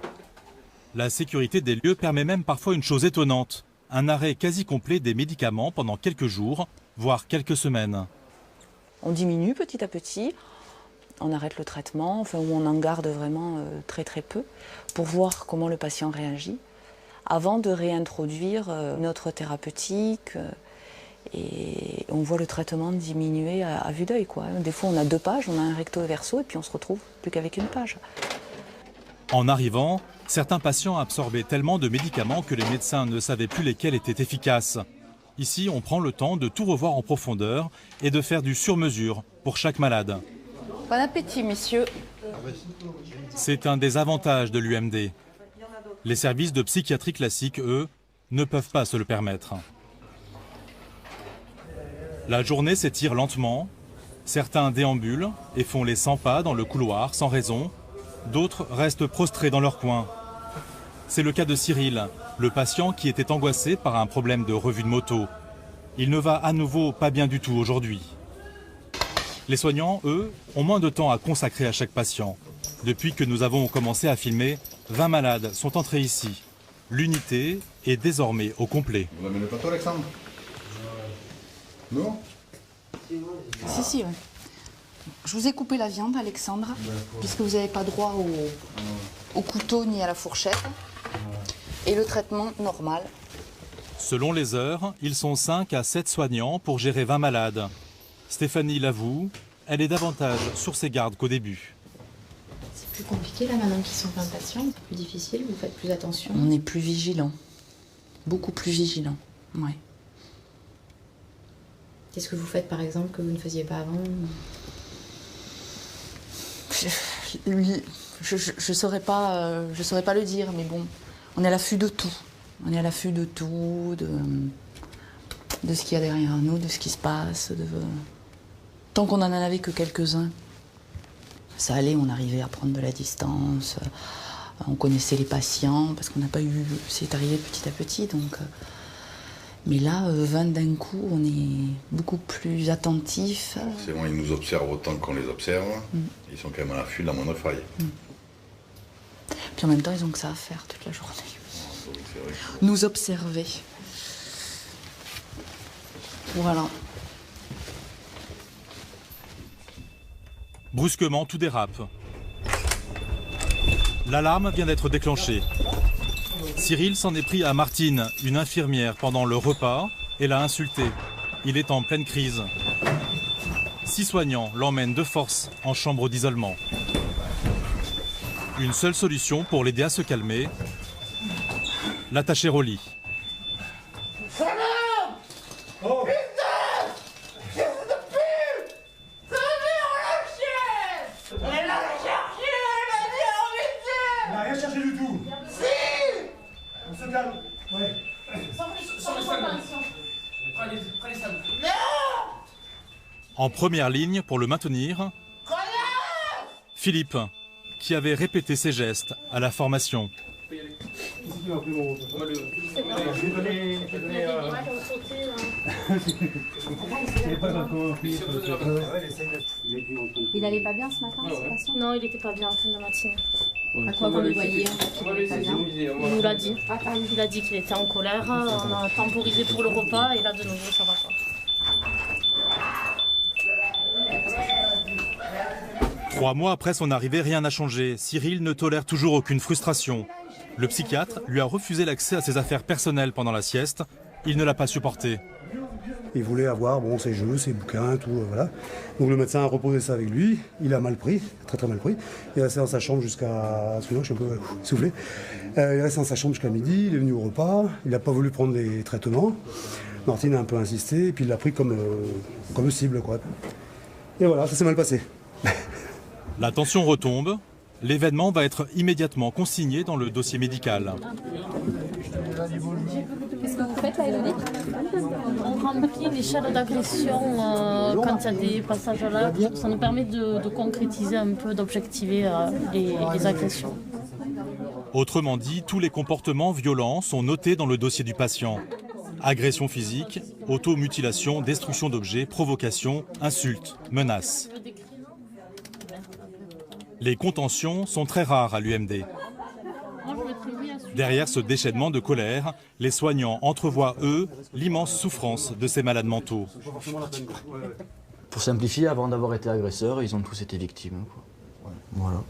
La sécurité des lieux permet même parfois une chose étonnante, un arrêt quasi complet des médicaments pendant quelques jours, voire quelques semaines. On diminue petit à petit, on arrête le traitement, enfin, ou on en garde vraiment très très peu, pour voir comment le patient réagit, avant de réintroduire une autre thérapeutique. Et on voit le traitement diminuer à vue d'œil, quoi. Des fois, on a 2 pages, on a un recto et verso, et puis on se retrouve plus qu'avec 1 page. En arrivant, certains patients absorbaient tellement de médicaments que les médecins ne savaient plus lesquels étaient efficaces. Ici, on prend le temps de tout revoir en profondeur et de faire du sur-mesure pour chaque malade. Bon appétit, messieurs. C'est un des avantages de l'UMD. Les services de psychiatrie classique, eux, ne peuvent pas se le permettre. La journée s'étire lentement. Certains déambulent et font les 100 pas dans le couloir sans raison. D'autres restent prostrés dans leur coin. C'est le cas de Cyril, le patient qui était angoissé par un problème de revue de moto. Il ne va à nouveau pas bien du tout aujourd'hui. Les soignants, eux, ont moins de temps à consacrer à chaque patient. Depuis que nous avons commencé à filmer, 20 malades sont entrés ici. L'unité est désormais au complet. Vous l'amenez pas toi, Alexandre? Non? Si, ouais. Je vous ai coupé la viande, Alexandre, puisque vous n'avez pas droit au couteau ni à la fourchette. Et le traitement normal. Selon les heures, ils sont 5 à 7 soignants pour gérer 20 malades. Stéphanie l'avoue, elle est davantage sur ses gardes qu'au début. C'est plus compliqué là maintenant qu'ils sont 20 patients, c'est plus difficile, vous faites plus attention. On est plus vigilant, beaucoup plus vigilant, ouais. Qu'est-ce que vous faites par exemple que vous ne faisiez pas avant? Je saurais pas le dire, mais bon, on est à l'affût de tout. On est à l'affût de tout, de ce qu'il y a derrière nous, de ce qui se passe. Tant qu'on n'en avait que quelques-uns, ça allait, on arrivait à prendre de la distance. On connaissait les patients, parce qu'on n'a pas eu... C'est arrivé petit à petit, donc... Mais là, 20 d'un coup, on est beaucoup plus attentifs. C'est bon, ils nous observent autant qu'on les observe. Ils sont quand même à l'affût de la moindre faille. Puis en même temps, ils ont que ça à faire toute la journée. Nous observer. Voilà. Brusquement, tout dérape. L'alarme vient d'être déclenchée. Cyril s'en est pris à Martine, une infirmière, pendant le repas, et l'a insulté. Il est en pleine crise. 6 soignants l'emmènent de force en chambre d'isolement. Une seule solution pour l'aider à se calmer, l'attacher au lit. Oh putain! Qu'est-ce de pute! Ça veut dire on l'a cherché! Elle l'a cherché! Elle a dit en On n'a rien cherché du tout. Si! On se calme. Ouais. Non! En première ligne pour le maintenir, Philippe, qui avait répété ses gestes à la formation. Il allait pas bien ce matin, ce patient? Non, il était pas bien en fin de matinée. À quoi vous le voyez? Il nous l'a dit. Il a dit qu'il était en colère. On a temporisé pour le repas et là de nouveau ça va pas. 3 mois après son arrivée, rien n'a changé. Cyril ne tolère toujours aucune frustration. Le psychiatre lui a refusé l'accès à ses affaires personnelles pendant la sieste. Il ne l'a pas supporté. Il voulait avoir ses jeux, ses bouquins, tout, voilà. Donc le médecin a reposé ça avec lui. Il a mal pris, très très mal pris. Il est resté dans sa chambre jusqu'à... Excusez-moi, je suis un peu essoufflé. Il est resté dans sa chambre jusqu'à midi, il est venu au repas. Il n'a pas voulu prendre les traitements. Martine a un peu insisté, et puis il l'a pris comme cible, quoi. Et voilà, ça s'est mal passé. La tension retombe. L'événement va être immédiatement consigné dans le dossier médical. Qu'est-ce que vous faites là, Elodie? On remplit l'échelle d'agression quand il y a des passages à l'acte. Ça nous permet de concrétiser un peu, d'objectiver les agressions. Autrement dit, tous les comportements violents sont notés dans le dossier du patient. Agression physique, automutilation, destruction d'objets, provocation, insultes, menaces. Les contentions sont très rares à l'UMD. Derrière ce déchaînement de colère, les soignants entrevoient, eux, l'immense souffrance de ces malades mentaux. Pour simplifier, avant d'avoir été agresseurs, ils ont tous été victimes. Voilà.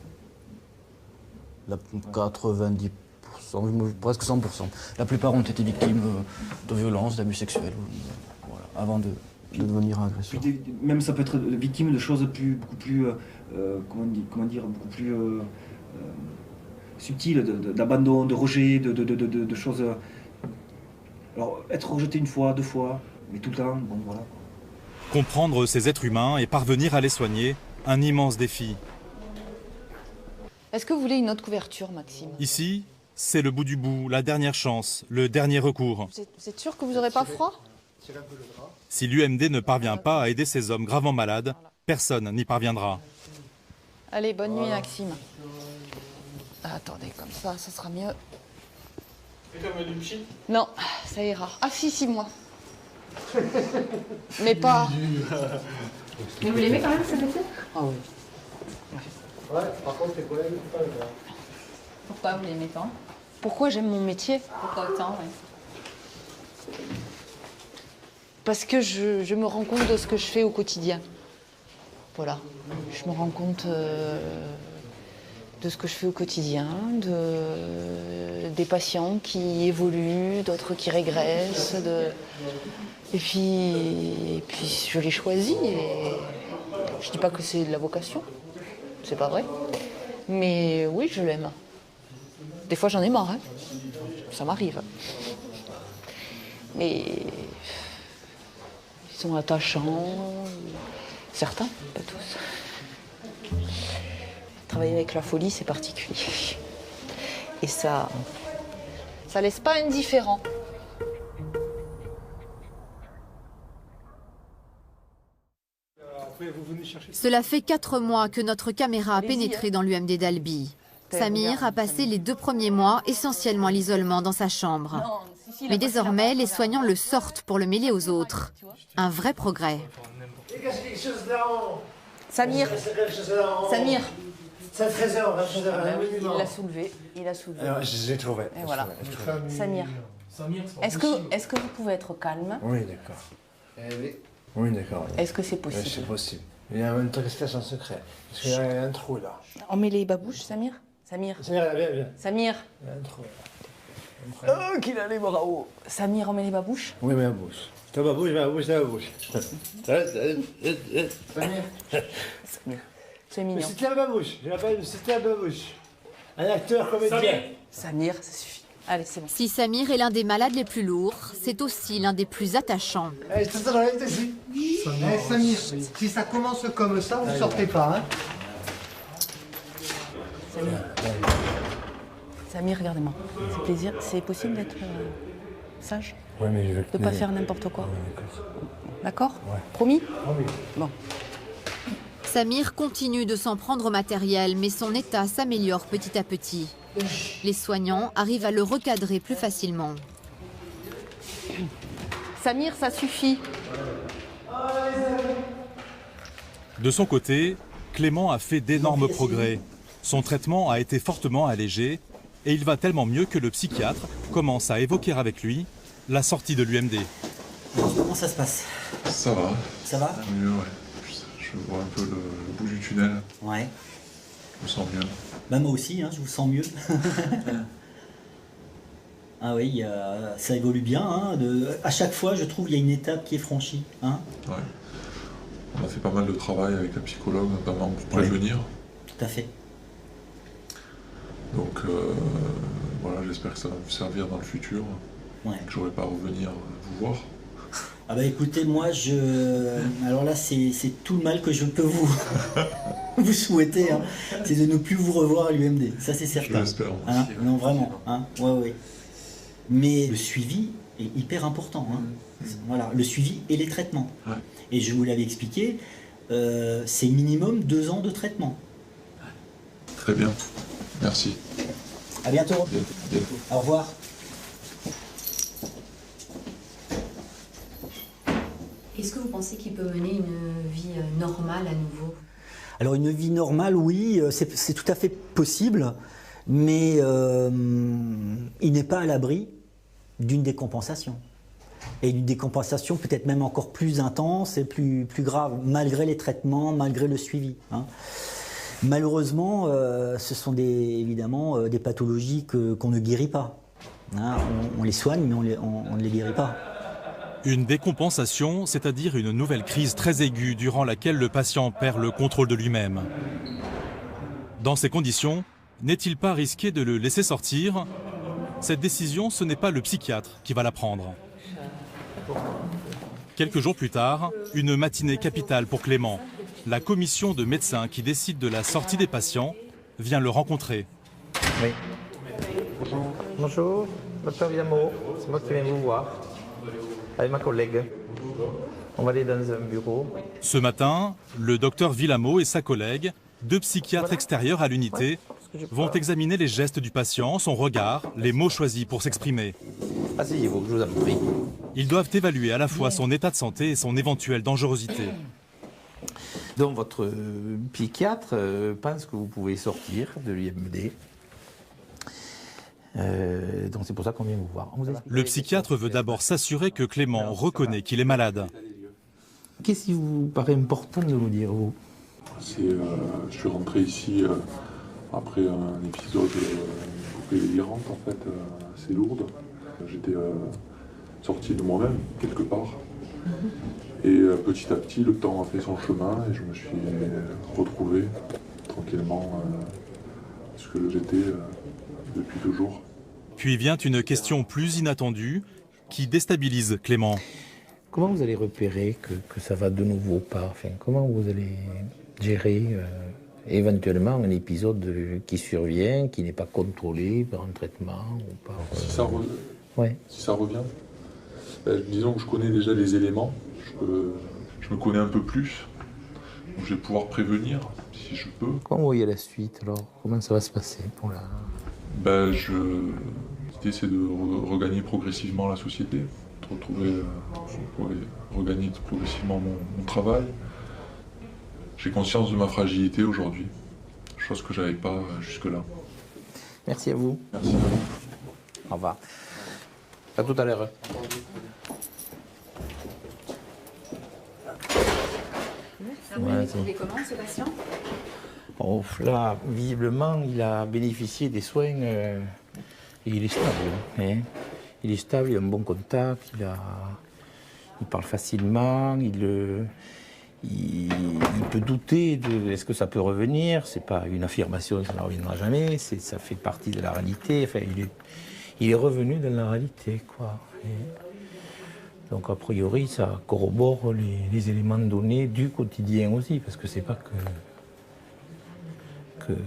90%, presque 100%. La plupart ont été victimes de violences, d'abus sexuels, voilà, avant de devenir agresseurs. Même ça peut être victime de choses beaucoup plus subtiles, d'abandon, de rejet, de choses. Alors être rejeté une fois, deux fois, mais tout le temps, bon voilà. Comprendre ces êtres humains et parvenir à les soigner, un immense défi. Est-ce que vous voulez une autre couverture, Maxime? Ici, c'est le bout du bout, la dernière chance, le dernier recours. Vous êtes sûr que vous n'aurez pas froid? Si l'UMD ne parvient pas à aider ces hommes gravement malades, personne n'y parviendra. Allez, bonne nuit, Maxime. Ah, attendez, comme ça sera mieux. Non, ça ira. Ah si, moi. Mais pas... Mais vous l'aimez quand même, ce métier? Ah oui. Ouais, par contre, tes collègues, pas le faire. Pourquoi vous l'aimez tant? Pourquoi j'aime mon métier? Pourquoi autant, ouais. Parce que je me rends compte de ce que je fais au quotidien. Voilà. Je me rends compte de ce que je fais au quotidien, des patients qui évoluent, d'autres qui régressent. Et puis je les choisis. Et je dis pas que c'est de la vocation, c'est pas vrai. Mais oui, je l'aime. Des fois, j'en ai marre, hein. Ça m'arrive. Mais ils sont attachants, certains, pas tous. Travailler avec la folie, c'est particulier. Et ça laisse pas indifférent. Cela fait 4 mois que notre caméra a pénétré dans l'UMD d'Albi. Samir a passé les 2 premiers mois essentiellement à l'isolement dans sa chambre. Mais désormais, les soignants le sortent pour le mêler aux autres. Un vrai progrès. Samir. Samir. C'est le trésor, il l'a soulevé. Il a soulevé. Je l'ai trouvé. Et voilà. Samir. Est-ce que vous pouvez être calme? Oui, d'accord. Oui. Oui, d'accord. Est-ce que c'est possible? Oui, c'est possible. Il y a un truc qui se cache en secret. Parce qu'il y a un trou là. On met les babouches, Samir? Samir, viens. Samir. Il y a un trou Oh, qu'il a les bras hauts. Samir, on met les babouches? Oui, mais la bouche. Ta babouche, ma bouche, ta babouche. Samir. C'est mignon. C'est la babouche. Je l'appelle c'était la babouche. Un acteur comédien. Samir, ça suffit. Allez, c'est bon. Si Samir est l'un des malades les plus lourds, c'est aussi l'un des plus attachants. Samir, si ça commence comme ça, vous ne sortez pas. Hein. Samir, regardez-moi. C'est plaisir. C'est possible d'être sage? Oui, mais je veux de ne pas faire n'importe quoi. Ouais, d'accord? Ouais. Promis? Oui. Bon. Samir continue de s'en prendre au matériel, mais son état s'améliore petit à petit. Les soignants arrivent à le recadrer plus facilement. Samir, ça suffit. De son côté, Clément a fait d'énormes progrès. Son traitement a été fortement allégé et il va tellement mieux que le psychiatre commence à évoquer avec lui la sortie de l'UMD. Comment ça se passe? Ça va. Ça va? Mieux, ouais. Je vois un peu le bout du tunnel. Ouais. Je me sens mieux. Bah moi aussi, hein, je vous sens mieux. Ah oui, ça évolue bien. Hein, à chaque fois, je trouve, il y a une étape qui est franchie. Hein. Ouais. On a fait pas mal de travail avec la psychologue, notamment pour prévenir. Tout à fait. Donc voilà, j'espère que ça va me servir dans le futur. Ouais. Que j'aurai pas à revenir vous voir. Ah bah écoutez, moi, alors là, c'est tout le mal que je peux vous souhaiter. Hein. C'est de ne plus vous revoir à l'UMD. Ça, c'est certain. Je l'espère. Hein, non, vraiment. Hein. Ouais. Mais le suivi est hyper important. Hein. Voilà, le suivi et les traitements. Ouais. Et je vous l'avais expliqué, c'est minimum 2 ans de traitement. Très bien. Merci. À bientôt. Bientôt. Au revoir. Est-ce que vous pensez qu'il peut mener une vie normale à nouveau? Alors une vie normale, oui, c'est tout à fait possible, mais il n'est pas à l'abri d'une décompensation. Et une décompensation peut-être même encore plus intense et plus grave, malgré les traitements, malgré le suivi. Hein. Malheureusement, ce sont évidemment des pathologies qu'on ne guérit pas. Hein. On les soigne, mais on ne les guérit pas. Une décompensation, c'est-à-dire une nouvelle crise très aiguë durant laquelle le patient perd le contrôle de lui-même. Dans ces conditions, n'est-il pas risqué de le laisser sortir? Cette décision, ce n'est pas le psychiatre qui va la prendre. Quelques jours plus tard, une matinée capitale pour Clément. La commission de médecins qui décide de la sortie des patients vient le rencontrer. Oui. Bonjour, docteur Villamo, c'est moi qui viens vous voir. Avec ma collègue. On va aller dans un bureau. Ce matin, le docteur Villamo et sa collègue, 2 psychiatres extérieurs à l'unité, vont examiner les gestes du patient, son regard, les mots choisis pour s'exprimer. Asseyez-vous, je vous en prie. Ils doivent évaluer à la fois son état de santé et son éventuelle dangerosité. Donc votre psychiatre pense que vous pouvez sortir de l'IMD. Donc c'est pour ça qu'on vient vous voir. Le psychiatre veut d'abord s'assurer que Clément reconnaît qu'il est malade. Qu'est-ce qui vous paraît important de nous dire, vous? Je suis rentré ici après un épisode poupée délirante, en fait, assez lourde. J'étais sorti de moi-même, quelque part. Et petit à petit, le temps a fait son chemin et je me suis retrouvé tranquillement ce que j'étais depuis toujours. Puis vient une question plus inattendue qui déstabilise Clément. Comment vous allez repérer que ça va de nouveau pas? Enfin, comment vous allez gérer éventuellement un épisode qui survient, qui n'est pas contrôlé par un traitement ou par... Si ça revient, disons que je connais déjà les éléments, je me connais un peu plus, donc je vais pouvoir prévenir si je peux. Comment vous voyez la suite alors? Comment ça va se passer pour la... L'idée c'est de regagner progressivement la société, de regagner progressivement mon travail. J'ai conscience de ma fragilité aujourd'hui, chose que j'avais pas jusque-là. Merci à vous. Merci à vous. Au revoir. À tout à l'heure. Vous l'avez trouvé comment, ce patient? Oh, là, visiblement, il a bénéficié des soins et il est stable. Hein. Il est stable, il a un bon contact, il parle facilement, il peut douter de est-ce que ça peut revenir. C'est pas une affirmation, ça ne reviendra jamais, ça fait partie de la réalité. Enfin, il est revenu dans la réalité, quoi. Donc a priori, ça corrobore les éléments donnés du quotidien aussi, parce que c'est pas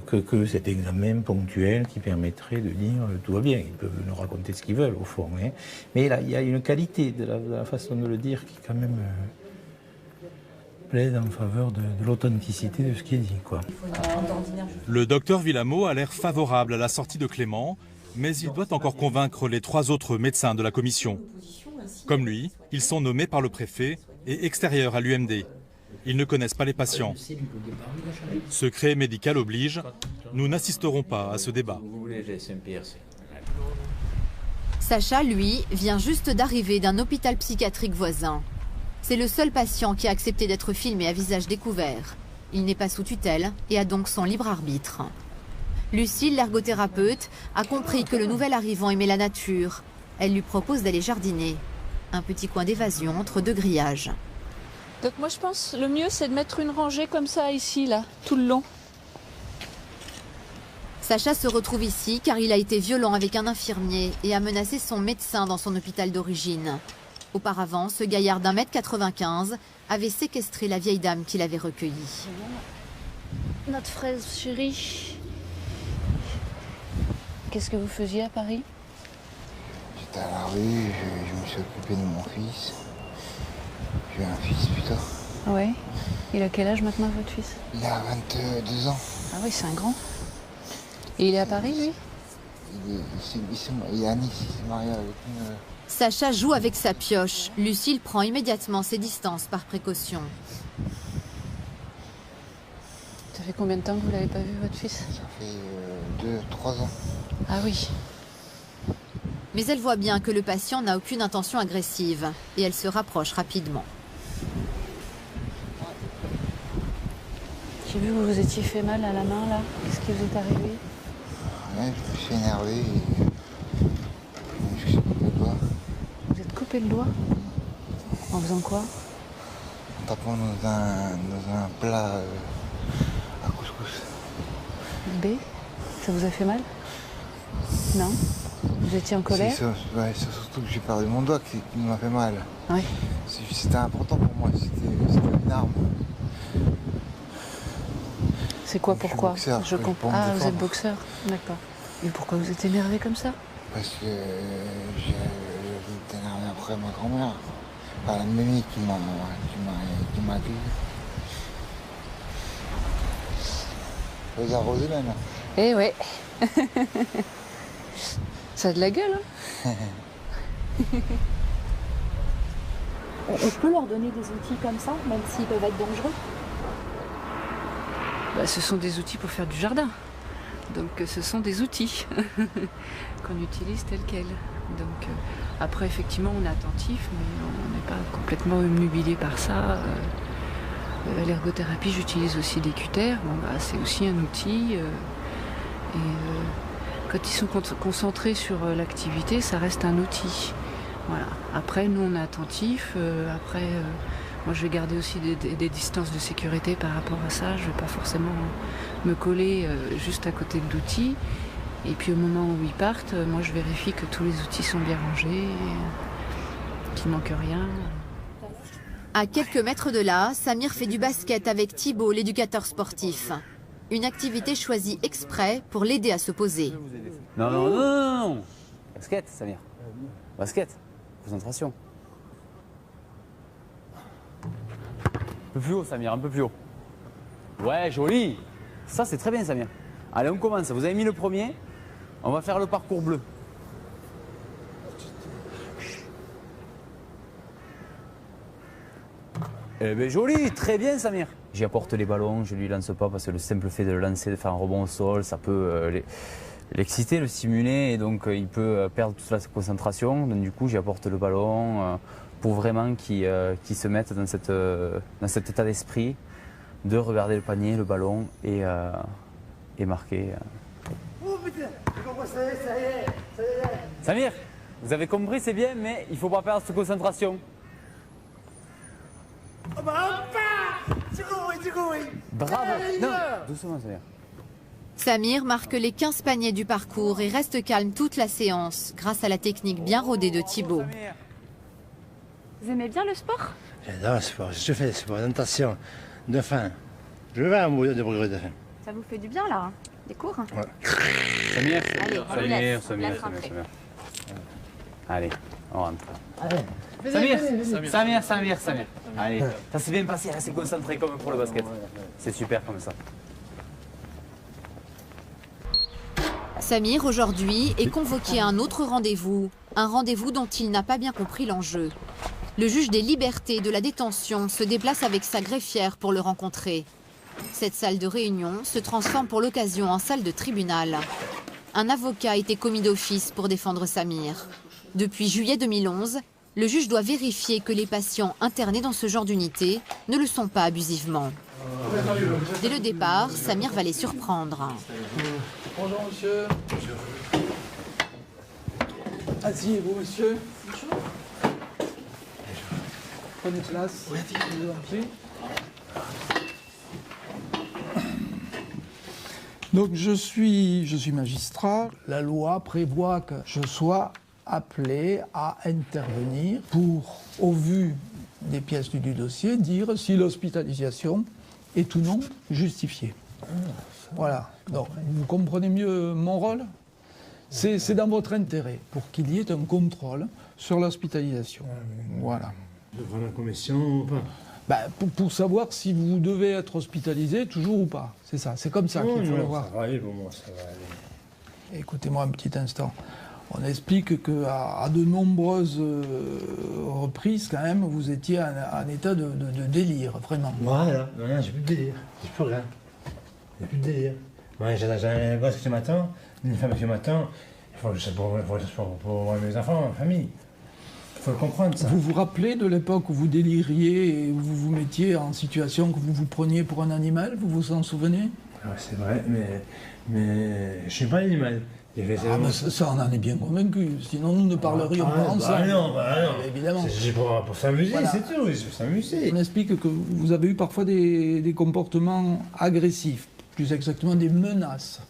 que cet examen ponctuel qui permettrait de dire tout va bien. Ils peuvent nous raconter ce qu'ils veulent, au fond. Hein. Mais là, il y a une qualité de la façon de le dire qui, quand même, plaide en faveur de l'authenticité de ce qui est dit, quoi. Le docteur Villamo a l'air favorable à la sortie de Clément, mais il doit encore convaincre les 3 autres médecins de la commission. Comme lui, ils sont nommés par le préfet et extérieurs à l'UMD. Ils ne connaissent pas les patients. Secret médical oblige, nous n'assisterons pas à ce débat. Sacha, lui, vient juste d'arriver d'un hôpital psychiatrique voisin. C'est le seul patient qui a accepté d'être filmé à visage découvert. Il n'est pas sous tutelle et a donc son libre arbitre. Lucille, l'ergothérapeute, a compris que le nouvel arrivant aimait la nature. Elle lui propose d'aller jardiner. Un petit coin d'évasion entre deux grillages. Donc moi je pense le mieux c'est de mettre une rangée comme ça ici, là, tout le long. Sacha se retrouve ici car il a été violent avec un infirmier et a menacé son médecin dans son hôpital d'origine. Auparavant, ce gaillard d'1,95 m avait séquestré la vieille dame qu'il avait recueillie. Notre fraise chérie. Qu'est-ce que vous faisiez à Paris? J'étais à la rue, je me suis occupé de mon fils. J'ai eu un fils plutôt. Ouais. Il a quel âge maintenant votre fils? Il a 22 ans. Ah oui, c'est un grand. Et il est à Paris lui? Il est à Nice, il s'est marié avec une... Sacha joue avec sa pioche. Lucille prend immédiatement ses distances par précaution. Ça fait combien de temps que vous l'avez pas vu votre fils? Ça fait 2-3 ans. Ah oui. Mais elle voit bien que le patient n'a aucune intention agressive et elle se rapproche rapidement. J'ai vu que vous vous étiez fait mal à la main là. Qu'est-ce qui vous est arrivé? Ouais, je me suis énervé et je me suis coupé le doigt. Vous êtes coupé le doigt? En faisant quoi? En tapant dans un plat à couscous. B? Ça vous a fait mal? Non? Vous étiez en colère? C'est surtout que j'ai perdu mon doigt qui m'a fait mal. Oui. C'était important pour moi, c'était une arme. C'est quoi, pourquoi? Boxeur, je comprends. Ah, vous êtes boxeur? D'accord. Et pourquoi vous êtes énervé comme ça? Parce que j'ai été énervé après ma grand-mère. Enfin, la mamie qui m'a accueilli. Vous arrosez même. Eh ouais. Ça a de la gueule, hein. On peut leur donner des outils comme ça, même s'ils peuvent être dangereux? Bah, ce sont des outils pour faire du jardin. Donc ce sont des outils qu'on utilise tels quels. Donc après effectivement on est attentif, mais on n'est pas complètement obnubilé par ça. L'ergothérapie, j'utilise aussi des cutters. Bon, bah, c'est aussi un outil. Quand ils sont concentrés sur l'activité, ça reste un outil. Voilà. Après, nous, on est attentifs. Moi, je vais garder aussi des distances de sécurité par rapport à ça. Je ne vais pas forcément me coller juste à côté de l'outil. Et puis, au moment où ils partent, moi, je vérifie que tous les outils sont bien rangés, qu'il ne manque rien. À quelques mètres de là, Samir fait du basket avec Thibaut, l'éducateur sportif. Une activité choisie exprès pour l'aider à se poser. Non, non, non, non, non. Basket, Samir. Basket. Concentration. Un peu plus haut, Samir, un peu plus haut. Ouais, joli. Ça, c'est très bien, Samir. Allez, on commence. Vous avez mis le premier. On va faire le parcours bleu. Eh bien, joli, très bien, Samir. J'y apporte les ballons, je lui lance pas parce que le simple fait de le lancer, de faire un rebond au sol, ça peut l'exciter, le stimuler et donc il peut perdre toute sa concentration. Donc du coup, j'y apporte le ballon pour vraiment qu'il se mette dans cet état d'esprit de regarder le panier, le ballon et marquer. Oh putain, j'ai compris, ça y est. Samir, vous avez compris, c'est bien, mais il ne faut pas perdre cette concentration. Oh bah c'est couru. Bravo. Non, doucement, Samir. Samir marque les 15 paniers du parcours et reste calme toute la séance grâce à la technique bien rodée de Thibaut. Vous aimez bien le sport? J'adore le sport. Je fais le sport, natation, de faim. Je vais à un bout de brûler de faim. Ça vous fait du bien là, hein? Des cours? Ouais. Samir, Allez, on vous laisse. Samir. Allez, on rentre. Allez. Samir. Allez, ça s'est bien passé, restez concentré comme pour le basket. C'est super comme ça. Samir, aujourd'hui, est convoqué à un autre rendez-vous. Un rendez-vous dont il n'a pas bien compris l'enjeu. Le juge des libertés de la détention se déplace avec sa greffière pour le rencontrer. Cette salle de réunion se transforme pour l'occasion en salle de tribunal. Un avocat a été commis d'office pour défendre Samir. Depuis juillet 2011, le juge doit vérifier que les patients internés dans ce genre d'unité ne le sont pas abusivement. Dès le départ, Samir va les surprendre. Bonjour monsieur. Asseyez-vous monsieur. Bonjour. Prenez place. Oui, je vous en prie. Donc je suis magistrat. La loi prévoit que je sois appelé à intervenir pour, au vu des pièces du dossier, dire si l'hospitalisation est ou non justifiée. Voilà. Donc vous comprenez mieux mon rôle ? C'est dans votre intérêt, pour qu'il y ait un contrôle sur l'hospitalisation. Voilà. Devant la commission ou pas? Pour savoir si vous devez être hospitalisé, toujours ou pas. C'est ça, c'est comme ça qu'il faut le voir. Ça va aller pour moi, ça va aller. Écoutez-moi un petit instant. On explique qu'à de nombreuses reprises, quand même, vous étiez en état de délire, vraiment. Voilà, non, j'ai plus de délire, j'ai plus rien. J'ai plus de délire. Moi, j'ai un gosse qui m'attend, une femme qui m'attend, il faut que je pour voir mes enfants, ma famille. Il faut le comprendre, ça. Vous vous rappelez de l'époque où vous déliriez et où vous vous mettiez en situation que vous vous preniez pour un animal? Vous vous en souvenez? C'est vrai, mais je suis pas un animal. Mais ça, on en est bien convaincu. Sinon, nous ne parlerions pas ensemble. Non. Évidemment. C'est pour s'amuser, voilà. C'est tout, c'est pour s'amuser. On explique que vous avez eu parfois des comportements agressifs, plus exactement des menaces.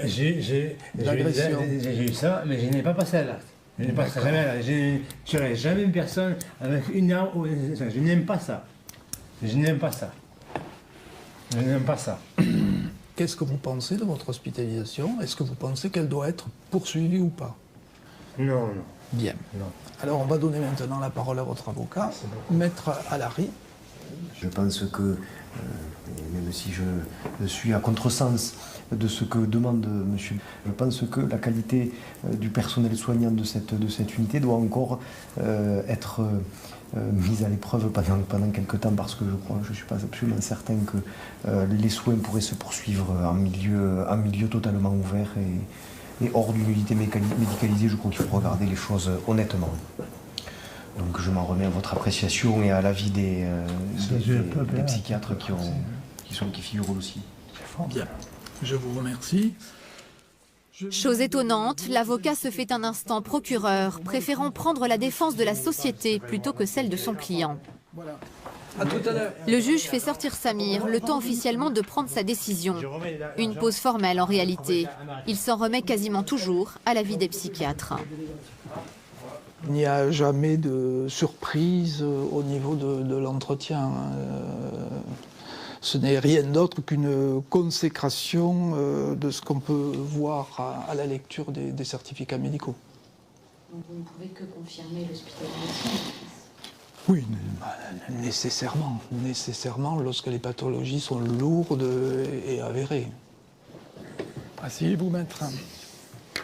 J'ai eu ça, mais je n'ai pas passé à l'acte. Je n'ai pas jamais à l'acte. Je n'aurais jamais une personne avec une arme. Je n'aime pas ça. Je n'aime pas ça. Je n'aime pas ça. Qu'est-ce que vous pensez de votre hospitalisation? Est-ce que vous pensez qu'elle doit être poursuivie ou pas? Non. Bien. Non. Alors on va donner maintenant la parole à votre avocat, Maître Alary. Je pense que, même si je suis à contresens de ce que demande monsieur, je pense que la qualité du personnel soignant de cette unité doit encore être mise à l'épreuve pendant quelques temps, parce que je ne suis pas absolument certain que les soins pourraient se poursuivre en milieu totalement ouvert et hors d'une unité médicalisée. Je crois qu'il faut regarder les choses honnêtement. Donc je m'en remets à votre appréciation et à l'avis des psychiatres qui figurent aussi. Bien, je vous remercie. Chose étonnante, l'avocat se fait un instant procureur, préférant prendre la défense de la société plutôt que celle de son client. À tout à l'heure. Le juge fait sortir Samir, le temps officiellement de prendre sa décision. Une pause formelle en réalité. Il s'en remet quasiment toujours à l'avis des psychiatres. Il n'y a jamais de surprise au niveau de l'entretien. Ce n'est rien d'autre qu'une consécration de ce qu'on peut voir à la lecture des certificats médicaux. Donc vous ne pouvez que confirmer l'hospitalisation? Oui, nécessairement, lorsque les pathologies sont lourdes et avérées. Asseyez-vous, maître.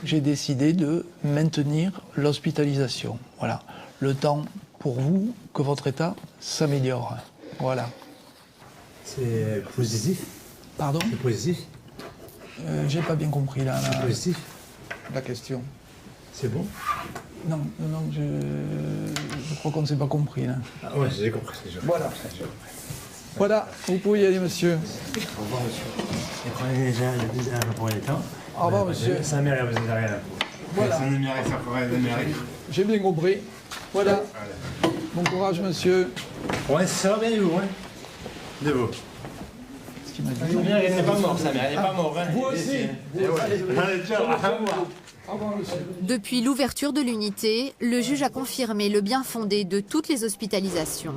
J'ai décidé de maintenir l'hospitalisation. Voilà. Le temps pour vous que votre état s'améliore. Voilà. C'est positif. Pardon? C'est positif. J'ai pas bien compris là. C'est positif. La question. C'est bon? Non, je crois qu'on ne s'est pas compris là. Ah ouais, j'ai compris. Voilà. Voilà, vous pouvez y aller, monsieur. Au revoir, monsieur. Et prenez déjà pour les temps. Au revoir, monsieur. Sa mère, vous n'avez rien. Voilà. Ça ne mérite, ça pourrait ne mérite. J'ai bien compris. Voilà. Bon courage, monsieur. Ouais, ça va bien, vous, hein? De vous. Ce qu'il m'a dit. Sa mère, elle n'est pas morte, sa mère, elle n'est pas morte. Vous aussi. Allez, ciao, à revoir. Depuis l'ouverture de l'unité, le juge a confirmé le bien fondé de toutes les hospitalisations.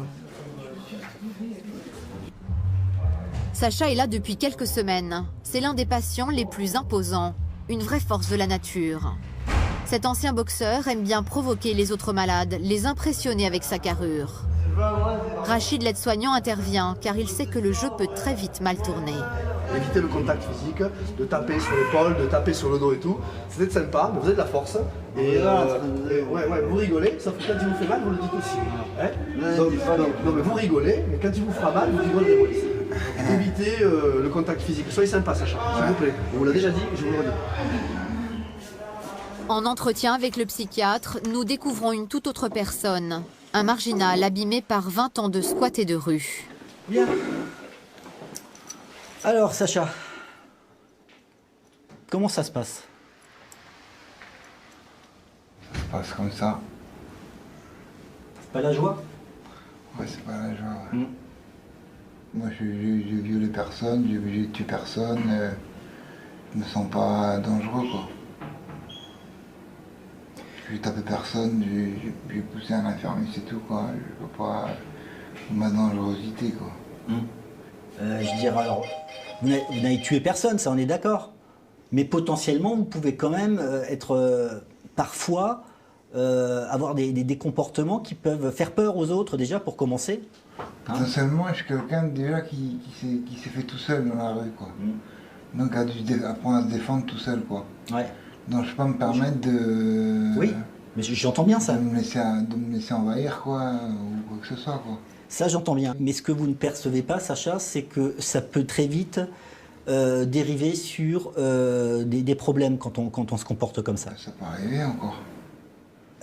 Sacha est là depuis quelques semaines. C'est l'un des patients les plus imposants, une vraie force de la nature. Cet ancien boxeur aime bien provoquer les autres malades, les impressionner avec sa carrure. Rachid, l'aide-soignant, intervient car il sait que le jeu peut très vite mal tourner. Éviter le contact physique, de taper sur l'épaule, de taper sur le dos et tout. C'était sympa, mais vous avez de la force. Et vous rigolez, sauf que quand il vous fait mal, vous le dites aussi. Hein? Non, mais vous rigolez, mais quand il vous fera mal, vous rigolerez aussi. Évitez le contact physique. Soyez sympa, Sacha, s'il vous plaît. On vous l'a déjà dit, je vous le redis. En entretien avec le psychiatre, nous découvrons une toute autre personne. Un marginal abîmé par 20 ans de squat et de rue. Bien. Alors, Sacha, comment ça se passe? Ça se passe comme ça. C'est pas la joie? Ouais, c'est pas la joie. Ouais. Moi, j'ai violé personne, j'ai tué personne. Je me sens pas dangereux, quoi. J'ai tapé personne, j'ai poussé un infirmier, c'est tout, quoi. Je peux pas... ma dangerosité, quoi. Je dirais alors, vous n'avez tué personne, ça on est d'accord. Mais potentiellement, vous pouvez quand même être parfois avoir des comportements qui peuvent faire peur aux autres déjà pour commencer. Potentiellement, je suis quelqu'un déjà qui s'est fait tout seul dans la rue, quoi. Donc a dû apprendre à se défendre tout seul, quoi. Ouais. Donc je peux pas me permettre de... Oui, mais j'entends bien ça. De me laisser envahir, quoi, ou quoi que ce soit, quoi. Ça, j'entends bien. Mais ce que vous ne percevez pas, Sacha, c'est que ça peut très vite dériver sur des problèmes quand on se comporte comme ça. Ça peut arriver encore.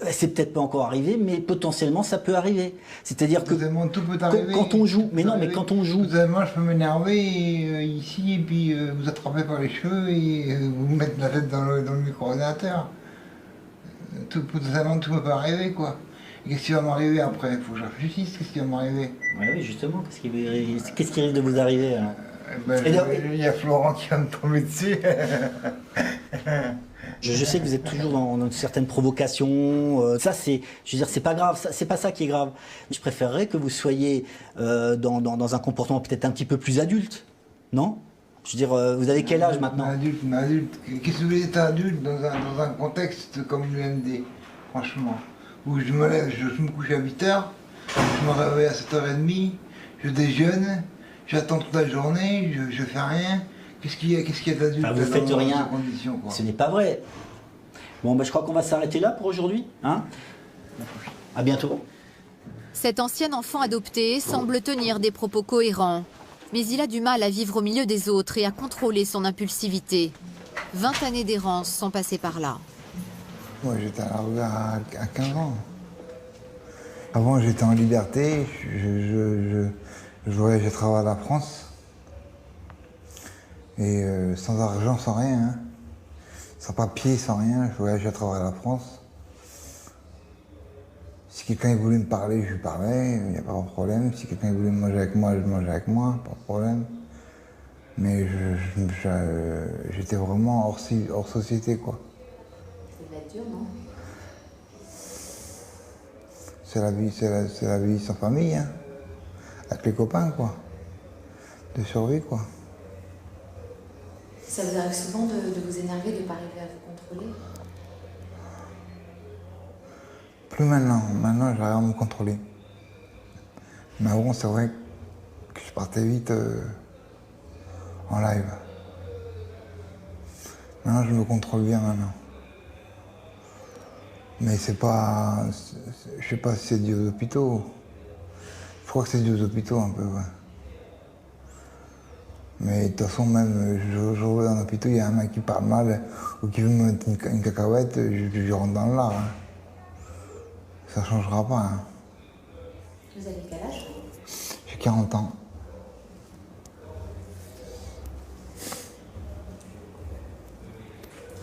C'est peut-être pas encore arrivé, mais potentiellement ça peut arriver. C'est-à-dire que tout peut arriver. Quand on joue, mais non, mais quand on joue... Potentiellement, je peux m'énerver ici, et puis vous attraper par les cheveux et vous mettre la tête dans le micro-ordinateur. Potentiellement, tout peut arriver, quoi. Qu'est-ce qui va m'arriver après? Il faut que je réfléchisse, qu'est-ce qui va m'arriver? Oui, justement, qu'est-ce qui risque de vous arriver hein? Il y a Florent qui va me tomber dessus. Je sais que vous êtes toujours dans une certaine provocation. Ça, je veux dire, c'est pas grave. C'est pas ça qui est grave. Je préférerais que vous soyez dans un comportement peut-être un petit peu plus adulte, non? Je veux dire, vous avez quel âge maintenant? Adulte. Qu'est-ce que vous voulez être adulte dans un contexte comme l'UMD, franchement? Où je me lève, je me couche à 8h, je me réveille à 7h30, je déjeune, j'attends toute la journée, je fais rien. Qu'est-ce qu'il y a d'adulte vous faites rien. Ce n'est pas vrai. Bon, je crois qu'on va s'arrêter là pour aujourd'hui. Hein? À bientôt. Cet ancien enfant adopté semble tenir des propos cohérents. Mais il a du mal à vivre au milieu des autres et à contrôler son impulsivité. 20 années d'errance sont passées par là. Moi, j'étais à la rue à 15 ans. Avant, j'étais en liberté. Je voyageais à travers la France. Et sans argent, sans rien. Hein. Sans papier, sans rien. Je voyageais à travers la France. Si quelqu'un voulait me parler, je lui parlais. Il n'y a pas de problème. Si quelqu'un voulait manger avec moi, je mangeais avec moi. Pas de problème. Mais j'étais vraiment hors société, quoi. Dur, non? C'est la vie sans famille, hein. Avec les copains, quoi. De survie, quoi. Ça vous arrive souvent de vous énerver, de ne pas arriver à vous contrôler? Plus maintenant. Maintenant, j'arrive à me contrôler. Mais avant, c'est vrai que je partais vite en live. Maintenant, je me contrôle bien, maintenant. Mais c'est pas... Je sais pas si c'est dû aux hôpitaux. Je crois que c'est dû aux hôpitaux un peu, ouais. Mais de toute façon, même, je vais dans l'hôpital, il y a un mec qui parle mal ou qui veut me mettre une cacahuète, je rentre dans l'art. Hein. Ça changera pas. Hein. Vous avez quel âge? J'ai 40 ans.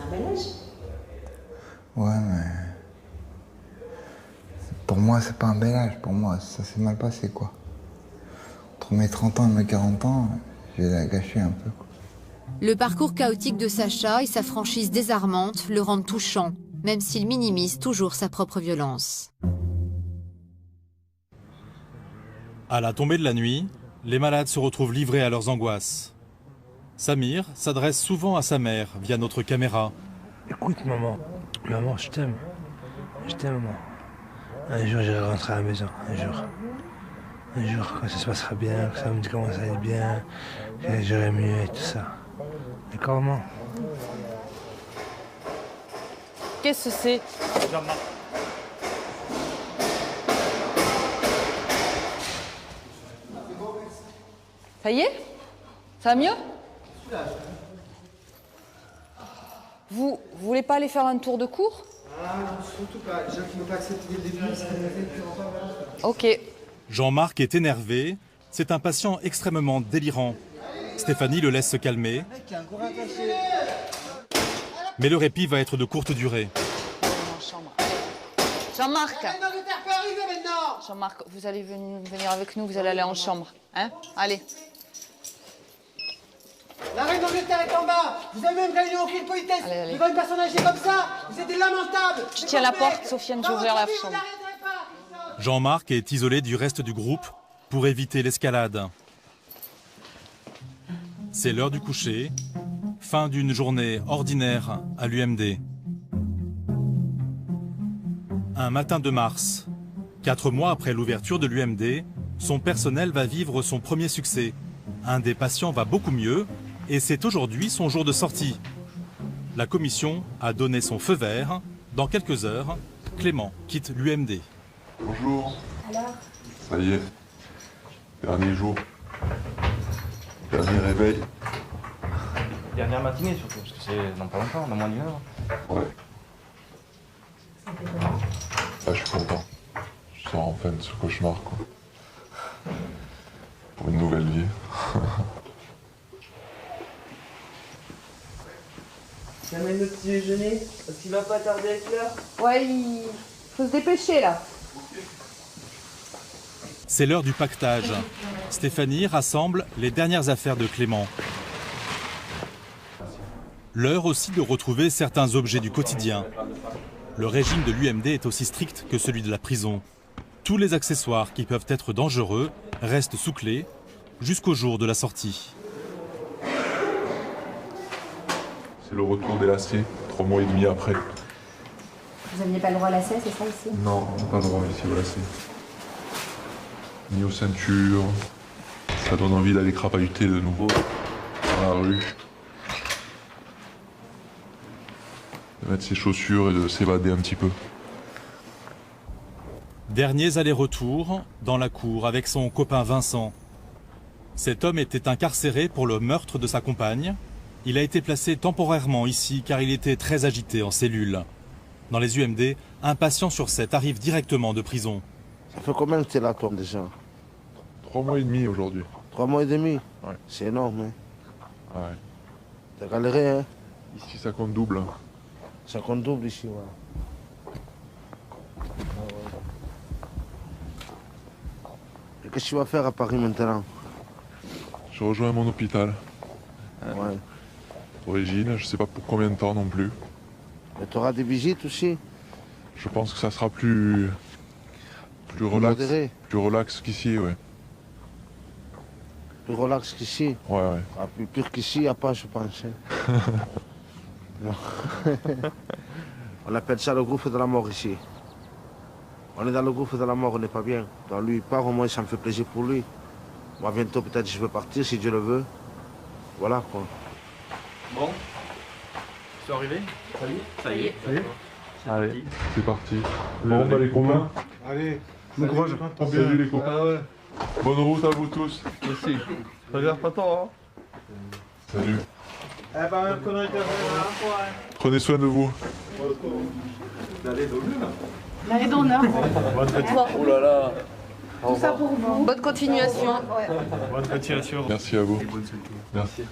Un bel âge? Ouais, mais... Pour moi, c'est pas un bel âge. Pour moi, ça s'est mal passé, quoi. Entre mes 30 ans et mes 40 ans, j'ai gâché un peu, quoi. Le parcours chaotique de Sacha et sa franchise désarmante le rendent touchant, même s'il minimise toujours sa propre violence. À la tombée de la nuit, les malades se retrouvent livrés à leurs angoisses. Samir s'adresse souvent à sa mère via notre caméra. Écoute maman, maman je t'aime, maman. Un jour j'irai rentrer à la maison, un jour quand ça se passera bien, que ça me commence à être bien, que j'irai mieux et tout ça. D'accord maman? Qu'est-ce que c'est? Ça y est? Ça va mieux? Vous voulez pas aller faire un tour de cours? Ah, surtout pas. Les gens qui n'ont pas accepté dès le début, c'est pas. Ok. Jean-Marc est énervé. C'est un patient extrêmement délirant. Stéphanie le laisse se calmer. Mais le répit va être de courte durée. Jean-Marc, La reine d'Angleterre peut arriver maintenant. Jean-Marc, vous allez venir avec nous, vous allez aller en chambre. Hein? Allez. La reine d'Angleterre est en bas. Vous avez même gagné aucune politesse. Devant une personne âgée comme ça, vous êtes lamentable. Je tiens la porte, Sofiane, j'ai ouvert la chambre. Jean-Marc est isolé du reste du groupe pour éviter l'escalade. C'est l'heure du coucher, fin d'une journée ordinaire à l'UMD. Un matin de mars, 4 mois après l'ouverture de l'UMD, son personnel va vivre son premier succès. Un des patients va beaucoup mieux et c'est aujourd'hui son jour de sortie. La commission a donné son feu vert. Dans quelques heures, Clément quitte l'UMD. Bonjour. Alors, Ça y est. Dernier jour. Dernier réveil. Dernière matinée surtout, parce que c'est dans pas longtemps, dans moins d'une heure. Ouais. ça fait comment? Ah, je suis content. Je sors enfin de ce cauchemar, quoi. Pour une nouvelle vie. J'amène le petit déjeuner, parce qu'il va pas tarder à être l'heure. Ouais, il faut se dépêcher là. C'est l'heure du pactage. Stéphanie rassemble les dernières affaires de Clément. L'heure aussi de retrouver certains objets du quotidien. Le régime de l'UMD est aussi strict que celui de la prison. Tous les accessoires qui peuvent être dangereux restent sous clé jusqu'au jour de la sortie. C'est le retour des lacets, 3 mois et demi après. Vous n'aviez pas le droit à lacet, c'est ça ici? Non, on n'a pas le droit ici au lacet. Ni aux ceintures. Ça donne envie d'aller crapahuter de nouveau dans la rue. De mettre ses chaussures et de s'évader un petit peu. Derniers allers-retours dans la cour avec son copain Vincent. Cet homme était incarcéré pour le meurtre de sa compagne. Il a été placé temporairement ici car il était très agité en cellule. Dans les UMD, un patient sur 7 arrive directement de prison. Ça fait combien que tu es là, toi, déjà? 3 mois et demi aujourd'hui. 3 mois et demi? Ouais. C'est énorme, hein? Ouais. T'as galéré, hein? Ici, ça compte double. Ça compte double ici, ouais. Et qu'est-ce que tu vas faire à Paris maintenant? Je rejoins mon hôpital. Ouais. Origine, je sais pas pour combien de temps non plus. Et tu auras des visites aussi? Je pense que ça sera plus relax. Modéré. Plus relax qu'ici, ouais. Plus relax qu'ici? Ouais, ouais. Ah, plus pire qu'ici, il n'y a pas, je pense. hein. Non. On appelle ça le gouffre de la mort ici. On est dans le gouffre de la mort, on n'est pas bien. Donc lui, il part, au moins ça me fait plaisir pour lui. Moi, bientôt, peut-être, je vais partir, si Dieu le veut. Voilà, quoi. Bon, c'est arrivé? Ça y est. Allez, c'est parti. Bon, bah les copains. Allez, bon courage. Salut les copains. Ah ouais. Bonne route à vous tous. Merci. Regarde pas tant, hein. Salut. Eh ben, même connerie que la dernière fois, hein. Prenez soin de vous. D'aller d'honneur. L'année d'honneur. Oh là là. Tout ça pour vous. Bonne continuation. Bonne continuation. Merci à vous. Merci.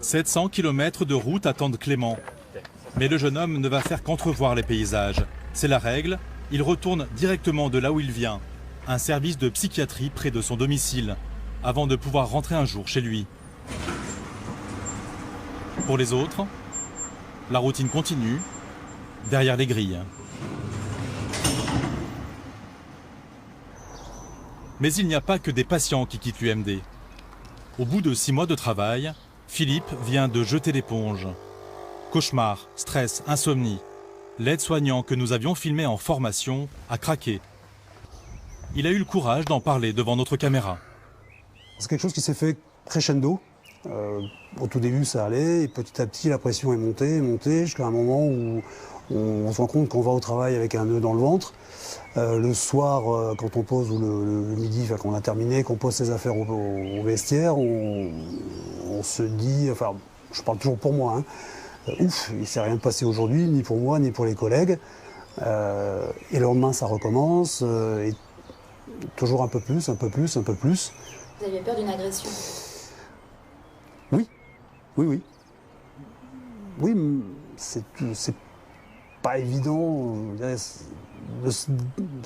700 km de route attendent Clément. Mais le jeune homme ne va faire qu'entrevoir les paysages. C'est la règle, il retourne directement de là où il vient. Un service de psychiatrie près de son domicile, avant de pouvoir rentrer un jour chez lui. Pour les autres, la routine continue, derrière les grilles. Mais il n'y a pas que des patients qui quittent l'UMD. Au bout de 6 mois de travail, Philippe vient de jeter l'éponge. Cauchemar, stress, insomnie. L'aide-soignant que nous avions filmé en formation a craqué. Il a eu le courage d'en parler devant notre caméra. C'est quelque chose qui s'est fait crescendo. Au tout début, ça allait, et petit à petit, la pression est montée, jusqu'à un moment où on se rend compte qu'on va au travail avec un nœud dans le ventre. Le soir, quand on pose, ou le midi, quand on a terminé, qu'on pose ses affaires au vestiaire, on se dit, enfin, je parle toujours pour moi, hein, ouf, il ne s'est rien passé aujourd'hui, ni pour moi, ni pour les collègues. Et le lendemain, ça recommence, et toujours un peu plus, un peu plus, un peu plus. Vous aviez peur d'une agression? Oui, oui, oui. oui, c'est pas évident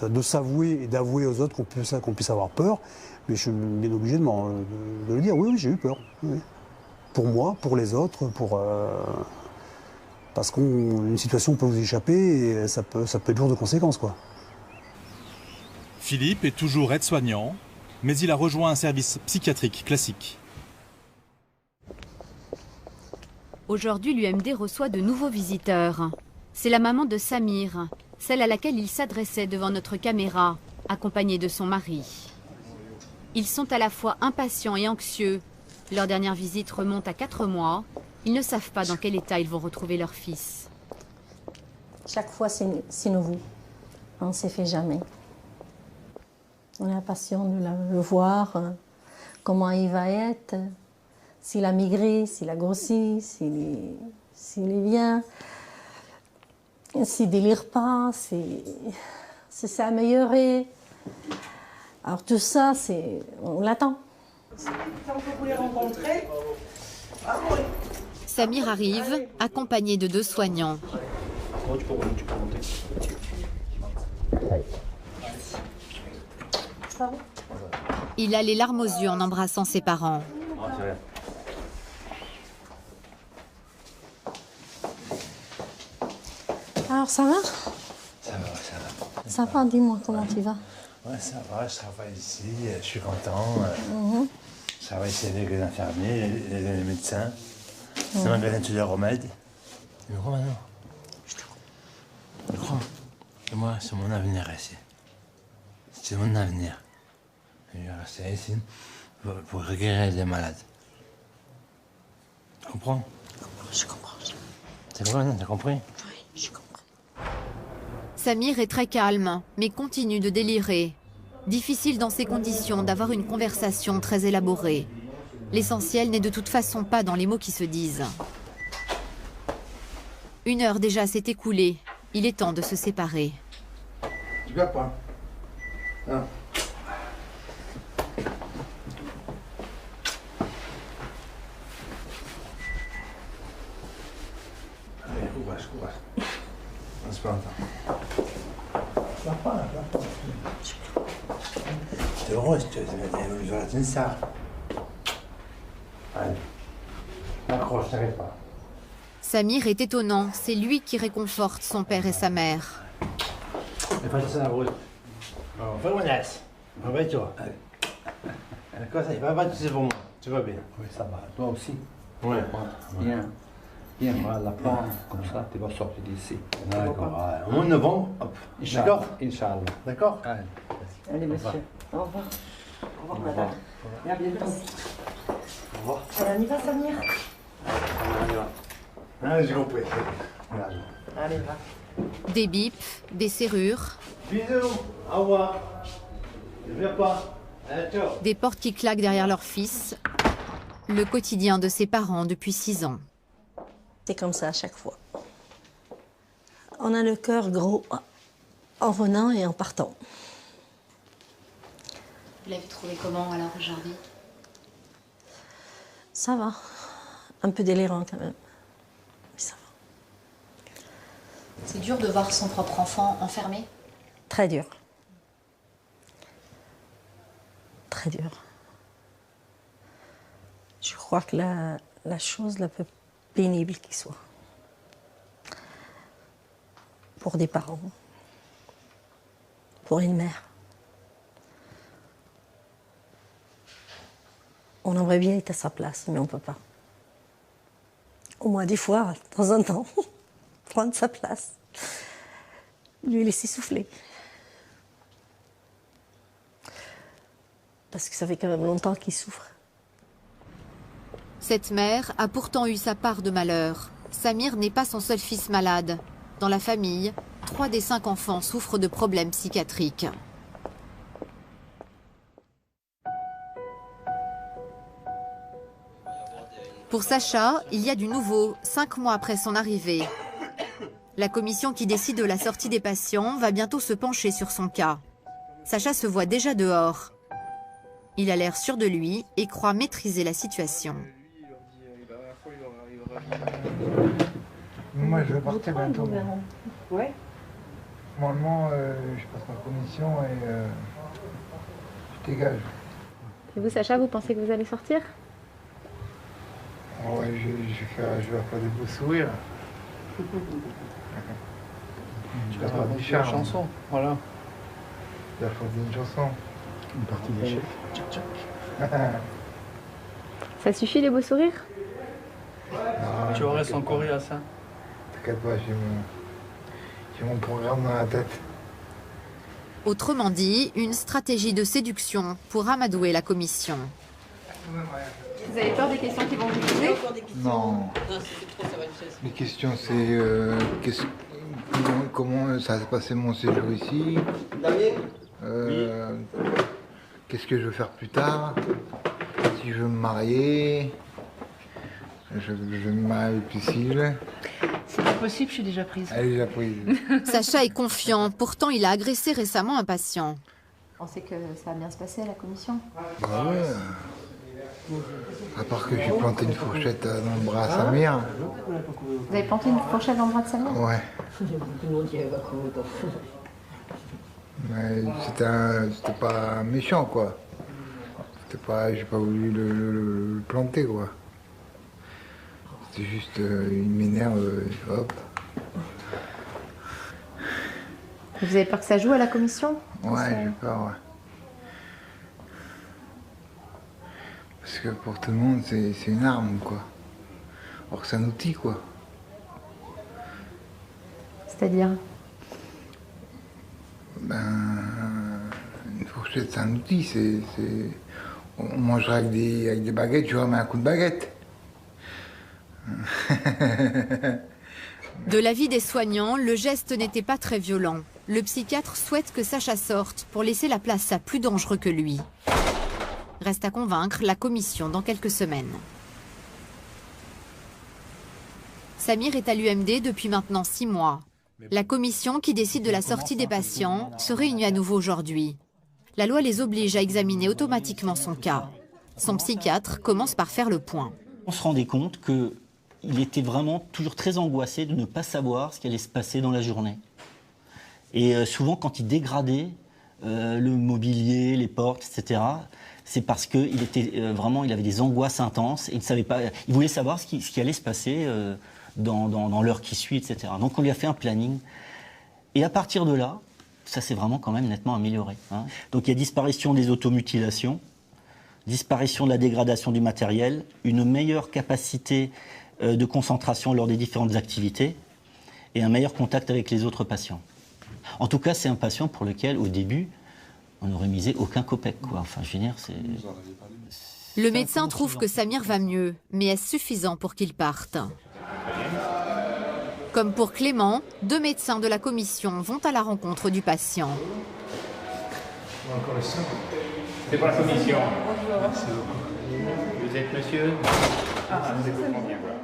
de s'avouer et d'avouer aux autres qu'on puisse avoir peur, mais je suis bien obligé de le dire. Oui, j'ai eu peur. Oui. Pour moi, pour les autres, parce qu'une situation peut vous échapper et ça peut être lourd de conséquences, quoi. Philippe est toujours aide-soignant, mais il a rejoint un service psychiatrique classique. Aujourd'hui, l'UMD reçoit de nouveaux visiteurs. C'est la maman de Samir, celle à laquelle il s'adressait devant notre caméra, accompagnée de son mari. Ils sont à la fois impatients et anxieux. Leur dernière visite remonte à 4 mois. Ils ne savent pas dans quel état ils vont retrouver leur fils. Chaque fois, c'est nouveau. On ne sait fait jamais. On est impatient de le voir, comment il va être, s'il a migré, s'il a grossi, s'il est bien, s'il ne délire pas, si c'est amélioré. Alors tout ça, on l'attend. Quand vous voulez rencontrer, Samir arrive, accompagné de 2 soignants. Il a les larmes aux yeux en embrassant ses parents. Alors ça va? Ça va. Ça va, dis-moi comment tu vas? Ouais, ça va, je travaille ici, je suis content. Je travaille ici avec les infirmiers, les médecins. C'est un magasin de remèdes. Tu me crois maintenant? Je te crois. Et moi, c'est mon avenir ici. C'est mon avenir. Je vais rester ici pour guérir les malades. Tu comprends? Je comprends. C'est vrai, non? T'as compris? Oui, je comprends. Samir est très calme, mais continue de délirer. Difficile dans ces conditions d'avoir une conversation très élaborée. L'essentiel n'est de toute façon pas dans les mots qui se disent. 1 heure déjà s'est écoulée. Il est temps de se séparer. Tu viens pas? Non. Allez, courage. On se plante. Pleure pas. C'est heureux, tu vas la ça. Allez. Accroche, t'arrête pas. Samir est étonnant. C'est lui qui réconforte son père et sa mère. Ne fais pas ça la route. Fais mon ass. Réveille-toi. D'accord, ça y va pas, c'est pour moi. Tu vas bien? Oui, ça va. Toi aussi? Oui. Viens, voilà la plante, comme ça, tu vas sortir d'ici. D'accord. Au mois de novembre, hop. D'accord? Inch'Allah. D'accord? Allez, monsieur. Au revoir. Au revoir, madame. Et à bientôt. Au revoir. On y va, Samir? Allez, j'ai compris. Allez, va. Des bips, des serrures. Bisous, au revoir. Ne viens pas. Ciao. Des portes qui claquent derrière leur fils. Le quotidien de ses parents depuis 6 ans. C'est comme ça à chaque fois. On a le cœur gros en venant et en partant. Vous l'avez trouvé comment alors aujourd'hui? Ça va. Un peu délirant quand même. Mais ça va. C'est dur de voir son propre enfant enfermé? Très dur. Très dur. Je crois que la chose la plus pénible qui soit. Pour des parents. Pour une mère. On aimerait bien être à sa place, mais on ne peut pas. Au moins des fois, de temps en temps, prendre sa place. Lui laisser souffler. Parce que ça fait quand même longtemps qu'il souffre. Cette mère a pourtant eu sa part de malheur. Samir n'est pas son seul fils malade. Dans la famille, 3 des 5 enfants souffrent de problèmes psychiatriques. Pour Sacha, il y a du nouveau, 5 mois après son arrivée. La commission qui décide de la sortie des patients va bientôt se pencher sur son cas. Sacha se voit déjà dehors. Il a l'air sûr de lui et croit maîtriser la situation. Moi, je vais partir bientôt. Ouais. Normalement, je passe ma commission et je dégage. Et vous, Sacha, vous pensez que vous allez sortir? Oh ouais, je vais faire des beaux sourires. Tu vas faire une chanson, voilà. Je vais faire une chanson. Une partie d'échec. Tchac, tchac. Ça suffit les beaux sourires? Tu aurais encore à ça. T'inquiète pas, j'ai mon programme dans la tête. Autrement dit, une stratégie de séduction pour amadouer la commission. Vous avez peur des questions qui vont vous poser? Non. Les questions, c'est comment ça s'est passé mon séjour ici. Qu'est-ce que je veux faire plus tard. Si je veux me marier. Je vais me marier avec Lucille. C'est pas possible, je suis déjà prise. Elle est déjà prise. Sacha est confiant, pourtant il a agressé récemment un patient. Vous pensez que ça va bien se passer à la commission? Bah ouais. À part que j'ai planté une fourchette dans le bras à Samir. Vous avez planté une fourchette dans le bras de Samir? Ouais. Mais c'était pas méchant, quoi. J'ai pas voulu le planter, quoi. C'était juste, il m'énerve, hop. Vous avez peur que ça joue à la commission? Ouais, j'ai peur, ouais. Parce que pour tout le monde, c'est une arme, quoi. Or que c'est un outil, quoi. C'est-à-dire? Une fourchette, c'est un outil. On mangerait avec des baguettes, tu remets un coup de baguette. De l'avis des soignants, le geste n'était pas très violent. Le psychiatre souhaite que Sacha sorte pour laisser la place à plus dangereux que lui. Reste à convaincre la commission dans quelques semaines. Samir est à l'UMD depuis maintenant 6 mois. La commission qui décide de la sortie des patients se réunit à nouveau aujourd'hui. La loi les oblige à examiner automatiquement son cas. Son psychiatre commence par faire le point. On se rendait compte qu'il était vraiment toujours très angoissé de ne pas savoir ce qui allait se passer dans la journée. Et souvent, quand il dégradait le mobilier, les portes, etc., c'est parce qu'il il avait des angoisses intenses et il voulait savoir ce qui allait se passer dans l'heure qui suit, etc. Donc on lui a fait un planning. Et à partir de là, ça s'est vraiment quand même nettement amélioré. Hein. Donc il y a disparition des automutilations, disparition de la dégradation du matériel, une meilleure capacité de concentration lors des différentes activités et un meilleur contact avec les autres patients. En tout cas, c'est un patient pour lequel, au début, on n'aurait misé aucun copec, quoi. Enfin, je veux dire, c'est... Le médecin trouve que Samir va mieux, mais est-ce suffisant pour qu'il parte? Comme pour Clément, 2 médecins de la commission vont à la rencontre du patient. C'est pour la commission. Merci beaucoup. Vous êtes monsieur? C'est bon, bien voir.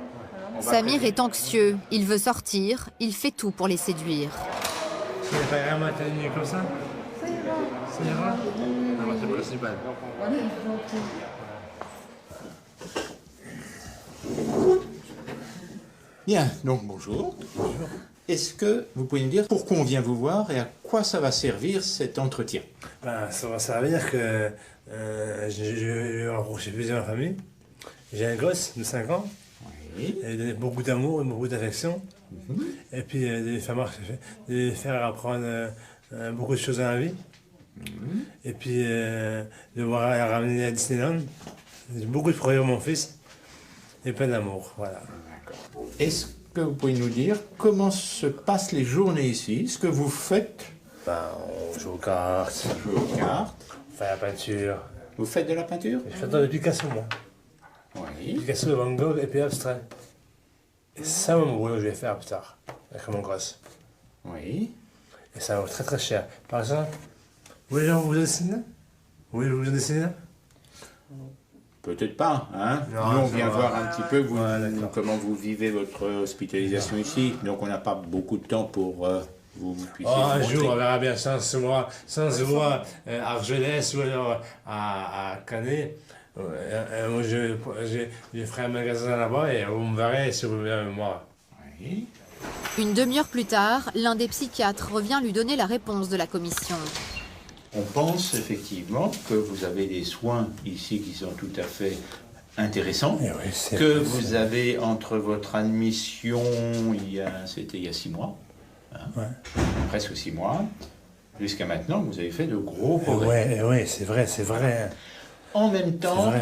Samir est anxieux, il veut sortir, il fait tout pour les séduire. Il n'y a pas vraiment été nuit comme ça? Ça ira. Ça ira? C'est le principal. Bien, donc bonjour. Bonjour. Est-ce que vous pouvez me dire pourquoi on vient vous voir et à quoi ça va servir cet entretien? Ça va servir que j'ai rapproché plusieurs familles. J'ai un gosse de 5 ans. Oui. Et donner beaucoup d'amour et beaucoup d'affection. Et puis de les faire apprendre beaucoup de choses dans la vie. Et puis de voir ramener à Disneyland. J'ai beaucoup de projets pour mon fils. Et plein d'amour, voilà. Est-ce que vous pouvez nous dire comment se passent les journées ici? Ce que vous faites? On joue aux cartes. On joue aux cartes. On fait la peinture. Vous faites de la peinture? Je fais de Picasso, moi. Oui. Picasso, Van Gogh et puis abstrait. Et ça, mon boulot, je vais faire plus tard, avec mon gosse. Oui. Et ça vaut très très cher. Par exemple, vous voulez que je vous dessine là? Vous voulez que je vous dessine là? Peut-être pas, hein. Non, nous, on vient voir un petit peu comment vous vivez votre hospitalisation ici. Donc, on n'a pas beaucoup de temps pour vous puissiez un montrer. jour, on verra bien, sans se voir à Argelès ou alors à Canet. Moi, je ferai un magasin là-bas et vous me verrez si vous venez avec moi. Oui. Une demi-heure plus tard, l'un des psychiatres revient lui donner la réponse de la commission. On pense effectivement que vous avez des soins ici qui sont tout à fait intéressants, que vous avez entre votre admission, c'était il y a 6 mois, hein, presque 6 mois, jusqu'à maintenant, vous avez fait de gros progrès. Oui, c'est vrai. En même temps,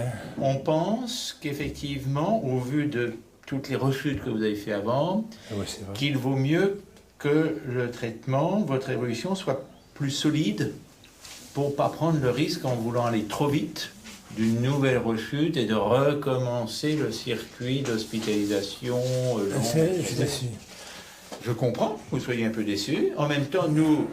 on pense qu'effectivement, au vu de toutes les rechutes que vous avez fait avant, qu'il vaut mieux que le traitement, votre évolution soit plus solide pour ne pas prendre le risque en voulant aller trop vite d'une nouvelle rechute et de recommencer le circuit d'hospitalisation. Je suis déçu. Je comprends que vous soyez un peu déçu. En même temps, nous,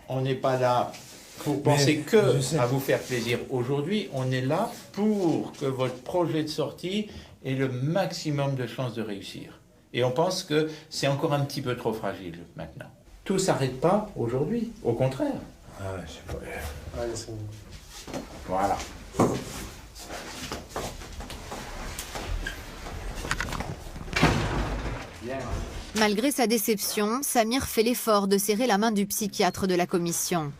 on n'est pas là pour penser que à vous faire plaisir aujourd'hui. On est là pour que votre projet de sortie ait le maximum de chances de réussir. Et on pense que c'est encore un petit peu trop fragile maintenant. Tout ne s'arrête pas aujourd'hui, au contraire. Ah, je sais pas. Allez, c'est bon. Voilà. Malgré sa déception, Samir fait l'effort de serrer la main du psychiatre de la commission.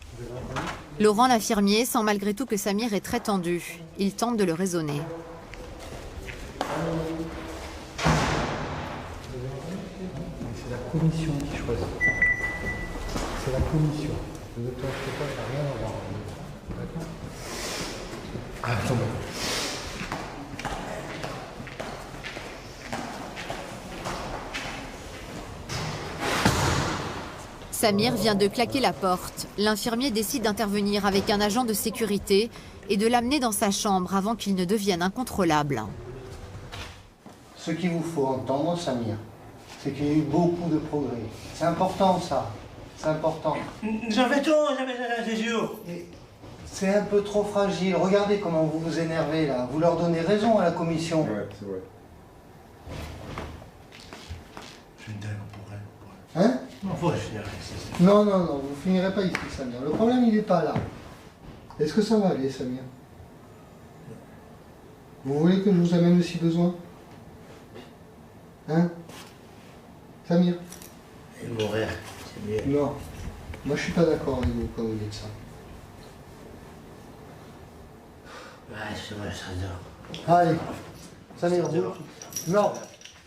Laurent l'infirmier sent malgré tout que Samir est très tendu. Il tente de le raisonner. C'est la commission qui choisit. C'est la commission. Le docteur Stéphane n'a rien à voir. D'accord? Ah, attends. Samir vient de claquer la porte. L'infirmier décide d'intervenir avec un agent de sécurité et de l'amener dans sa chambre avant qu'il ne devienne incontrôlable. Ce qu'il vous faut entendre, Samir, c'est qu'il y a eu beaucoup de progrès. C'est important, ça. C'est important. J'en fais tout, c'est sûr. C'est un peu trop fragile. Regardez comment vous vous énervez, là. Vous leur donnez raison à la commission. Ouais, c'est vrai. Je suis d'accord pour elle. Hein? Non, faut que je finirai ici. Non, vous finirez pas ici, Samir. Le problème, il n'est pas là. Est-ce que ça va aller, Samir? Vous voulez que je vous amène si besoin? Hein? Samir? Et mourir, c'est mieux. Non. Moi, je suis pas d'accord avec vous quand vous dites ça. Ouais, c'est vrai, ça dort. Allez. Samir, vous... Non.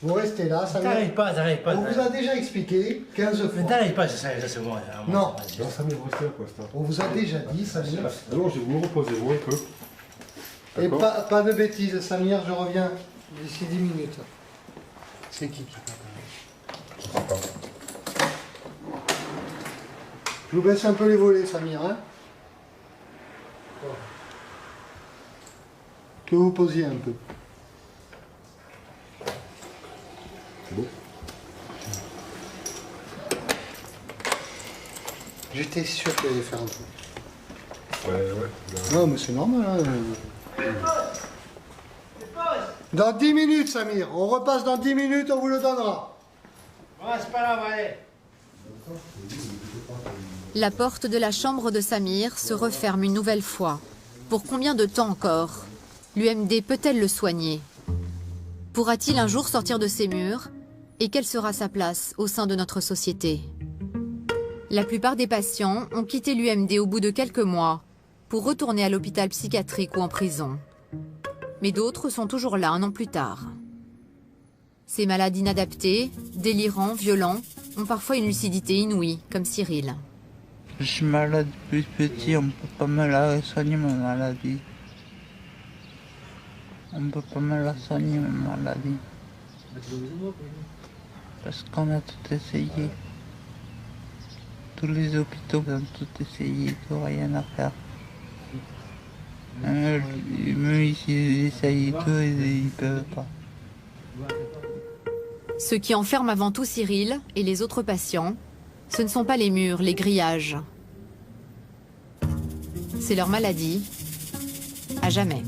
Vous restez là, Samir. T'arrives pas. On vous a déjà expliqué 15 fois. Mais t'arrives pas, ça c'est bon. Non. Non, Samir, restez là, quoi. On vous a déjà dit, Samir. Alors, je vais vous reposer, vous un peu. Et pas de bêtises, Samir, je reviens d'ici 10 minutes. C'est qui parle? Je vous baisse un peu les volets, Samir, hein? Que vous posiez un peu. C'est bon? J'étais sûr qu'il allait faire un truc. Ouais. Non, mais c'est normal, hein. Dans 10 minutes, Samir. On repasse dans 10 minutes, on vous le donnera. Ouais, c'est pas grave, allez. La porte de la chambre de Samir se referme une nouvelle fois. Pour combien de temps encore? L'UMD peut-elle le soigner? Pourra-t-il un jour sortir de ces murs? Et quelle sera sa place au sein de notre société? La plupart des patients ont quitté l'UMD au bout de quelques mois pour retourner à l'hôpital psychiatrique ou en prison. Mais d'autres sont toujours là un an plus tard. Ces malades inadaptés, délirants, violents, ont parfois une lucidité inouïe, comme Cyril. Je suis malade depuis petit, on ne peut pas me la soigner ma maladie. On ne peut pas me la soigner ma maladie. Parce qu'on a tout essayé. Tous les hôpitaux ont tout essayé, ils n'ont rien à faire. Même ici, ils essayent tout et ils ne peuvent pas. Ce qui enferme avant tout Cyril et les autres patients, ce ne sont pas les murs, les grillages. C'est leur maladie, à jamais.